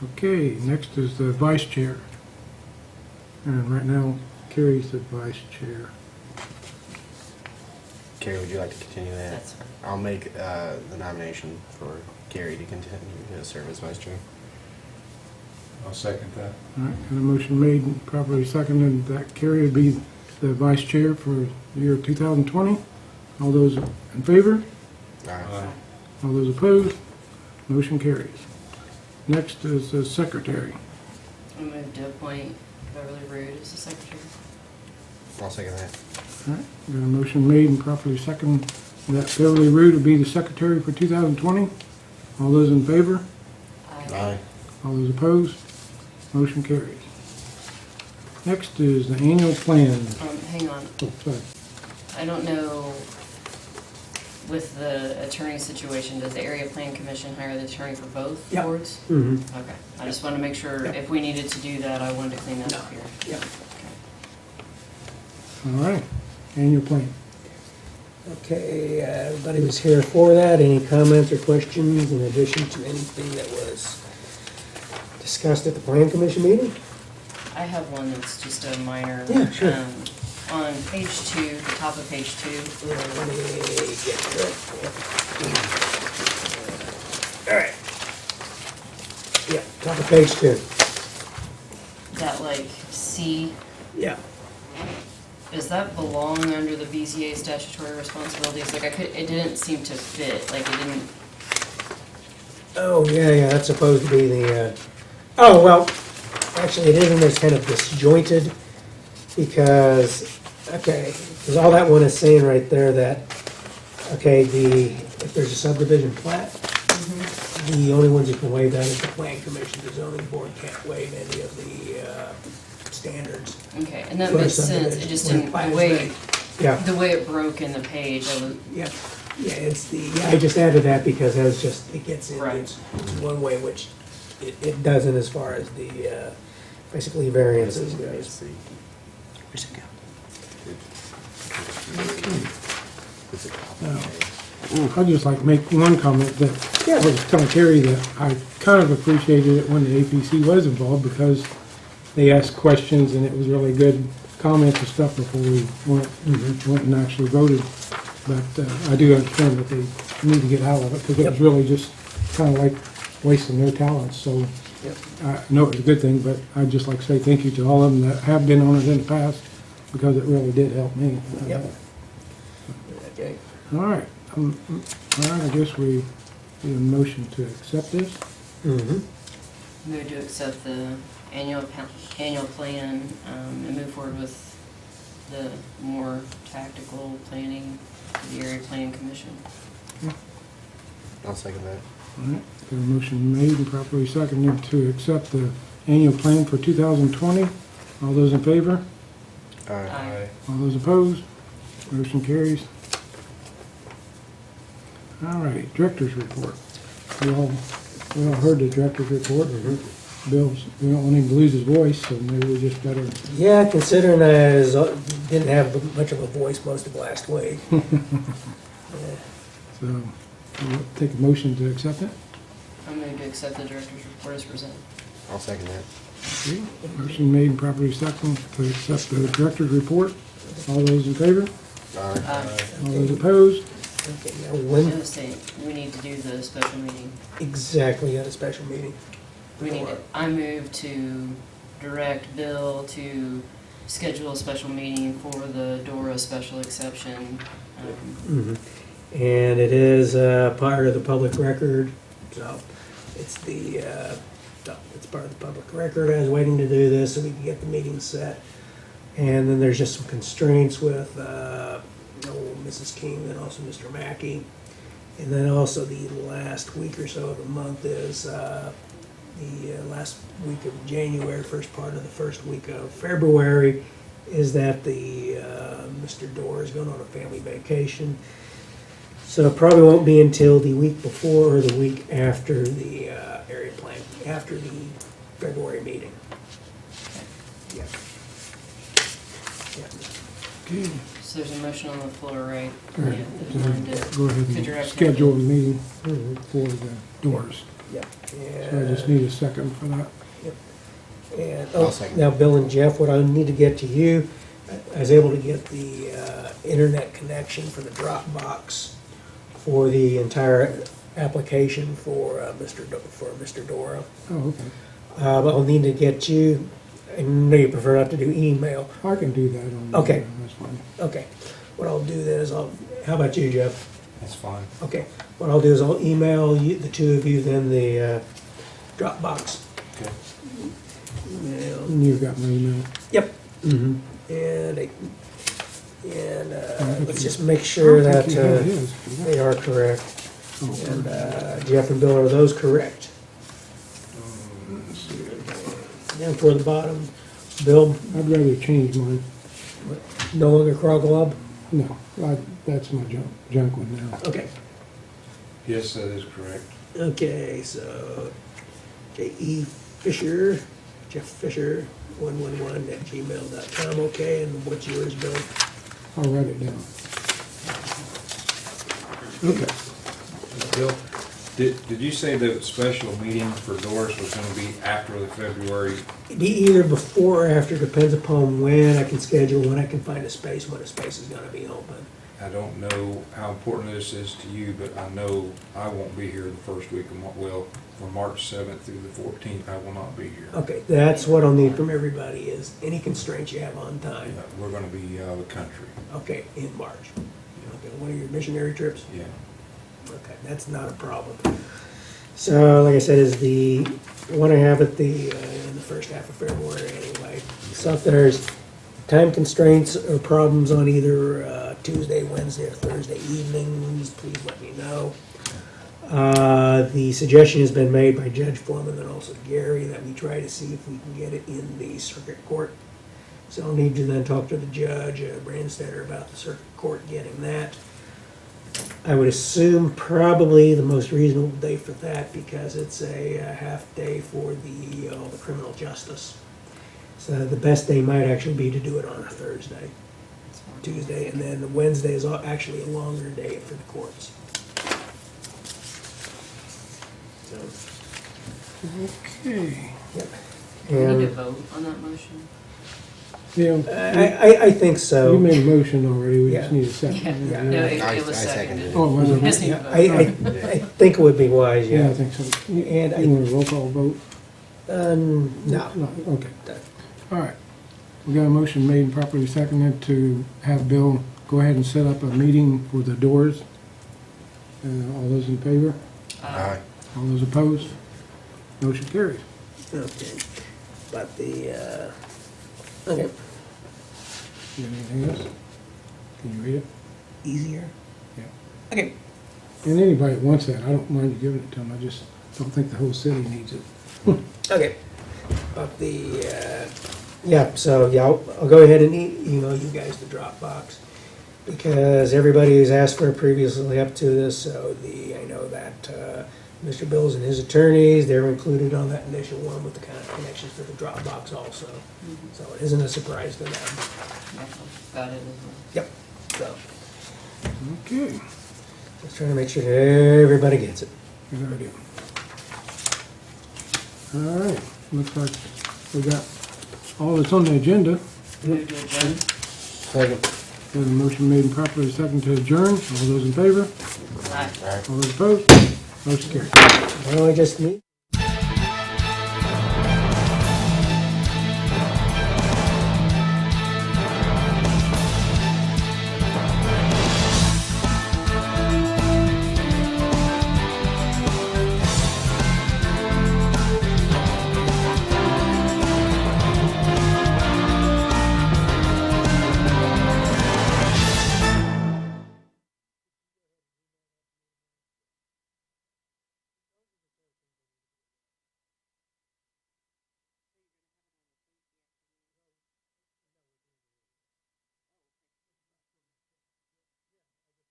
Okay, next is the vice chair. And right now, Carrie's the vice chair. Carrie, would you like to continue that? That's fine. I'll make the nomination for Carrie to continue to serve as vice chair. I'll second that. All right, got a motion made and properly seconded that Carrie would be the vice chair for the year 2020. All those in favor? Aye. All those opposed? Motion carries. Next is the secretary. I move to appoint Beverly Rude as the secretary. I'll second that. All right, got a motion made and properly seconded that Beverly Rude will be the secretary for 2020. All those in favor? Aye. All those opposed? Motion carries. Next is the annual plan. Hang on. Oh, sorry. I don't know, with the attorney situation, does the area plan commission hire the attorney for both Yeah. boards? Mm-hmm. Okay, I just want to make sure, Yeah. if we needed to do that, I wanted to clean that up here. Yeah. All right, annual plan. Okay, everybody was here for that. Any comments or questions in addition to anything that was discussed at the plan commission meeting? I have one that's just a minor. Yeah, sure. On page 2, the top of page 2. Let me get to it. All right. Yeah, top of page 2. That like C, Yeah. does that belong under the BZA statutory responsibilities? Like it didn't seem to fit, like it didn't. Oh, yeah, that's supposed to be the, oh, well, actually it isn't, it's kind of disjointed because, okay, because all that one is saying right there that, okay, if there's a subdivision plat, the only ones who can waive that is the plan commission, the zoning board can't waive any of the standards. Okay, and that For a makes sense, it subdivision, just when a didn't, plat the is way, made. Yeah, the way it broke in the page, I was, yeah, I just added that because it was just, it gets in, Right. it's one way, which it doesn't as far as the, basically variances goes. Where's it go? It's a copy. Now, I'd just like to make one comment that, I was telling Terry that I kind of appreciated it when the APC was involved because they asked questions and it was really good comments and stuff before we went and actually voted. But I do understand that they need to get out of it because it was really just kind of like wasting their talents. So I know it's a good thing, but I'd just like to say thank you to all of them that have been on it in the past because it really did help me. Yep. Okay. All right. All right, I guess we need a motion to accept this. Mm-hmm. Move to accept the annual plan and move forward with the more tactical planning for the area plan commission. I'll second that. All right, got a motion made and properly seconded to accept the annual plan for 2020. All those in favor? Aye. All those opposed? Motion carries. All right, director's report. We all heard the director's report. Bill's, we don't want him to lose his voice, so maybe we just better, Yeah, considering I didn't have much of a voice most of last week. Yeah. so we'll take a motion to accept it. I move to accept the director's report as presented. I'll second that. Okay, motion made and properly seconded to accept the director's report. All those in favor? All those opposed? Okay, now when We need to do the special meeting. exactly at a special meeting? I move to direct Bill to schedule a special meeting for the DORA special exception. Mhm. And it is part of the public record, so it's it's part of the public record. I was waiting to do this so we can get the meeting set. And then there's just some constraints with Mrs. King and also Mr. Mackey. And then also the last week or so of the month is the last week of January, first part of the first week of February, is that the Mr. Dorr is going on a family vacation. So it probably won't be until the week before or the week after the area plan, after the February meeting. Yeah. Yeah. Okay. So there's a motion on the floor, right? All right, Yeah, so to- go ahead to and direct him schedule to- the meeting Mhm. for the doors. Yep. So I just need a second for that. And, I'll second. now Bill and Jeff, what I need to get to you, I was able to get the internet connection for the Dropbox for the entire application for Mr. Dora. Oh, okay. But I'll need to get you, I know you prefer not to do email. I can do that on. Okay. That's fine. Okay, what I'll do then is how about you, Jeff? That's fine. Okay, what I'll do is I'll email you, the two of you, then the Dropbox. Okay. Email. And you've got my email. Yep. Mm-hmm. And let's just make sure that his. they are correct. Oh, And Jeff and Bill, are those correct? let's see. And toward the bottom, Bill, I'd rather change mine. no longer Kroglob? No, that's my junk one now. Okay. Yes, that is correct. Okay, so J.E. Fisher, Jeff Fisher, 111@gmail.com, okay, and what's yours, Bill? I'll write it down. Okay. Bill, did you say the special meeting for Doris was gonna be after the February? Be either before or after, depends upon when I can schedule, when I can find a space, when a space is gonna be open. I don't know how important this is to you, but I know I won't be here the first week of from March 7th through the 14th, I will not be here. Okay, that's what I'll need from everybody, is any constraints you have on time. We're gonna be out of the country, Okay, in March. Okay, one of your missionary trips? yeah. Okay, that's not a problem. So, like I said, is the one I have at in the first half of February anyway. So if there's time constraints or problems on either Tuesday, Wednesday, or Thursday evenings, please let me know. The suggestion has been made by Judge Foreman and also Gary that we try to see if we can get it in the circuit court. So I'll need to then talk to the judge, Brandstetter, about the circuit court getting that. I would assume probably the most reasonable day for that because it's a half day for the criminal justice. So the best day might actually be to do it on a Thursday. That's Tuesday, and then the Wednesday is actually a longer day for the courts. So, Okay. yep. Do we need to And vote on that motion? Yeah, I think so. you made a motion already, we just Yeah. need a second. Yeah. Yeah. No, I it was seconded seconded. it. Oh, was it? Just need to Yeah, vote. I think it would be wise, Yeah, I yeah. think so. You And I, want a roll call vote? no. No, okay. All right. We got a motion made and properly seconded to have Bill go ahead and set up a meeting for the doors. All those in favor? Aye. All those opposed? Motion carries. Okay. But the, okay, You got anything else? Can you read it? easier? Yeah. Okay. And anybody that wants that, I don't mind you giving it to them, I just don't think the whole city needs it. Okay. But the, yeah, so, yeah, I'll go ahead and email you guys the Dropbox, because everybody has asked for it previously up to this, so I know that, Mr. Bills and his attorneys, they're included on that initial one with the kind of connections for the Dropbox also. So it isn't a surprise to them. Got it as well. Yep, so, Okay. just trying to make sure everybody gets it. Good idea. All right, looks like we got all that's on the agenda. Move to adjourn? Second. There's a motion made and properly seconded to adjourn. All those in favor? Aye. All those opposed? Motion carries. Well, I just need.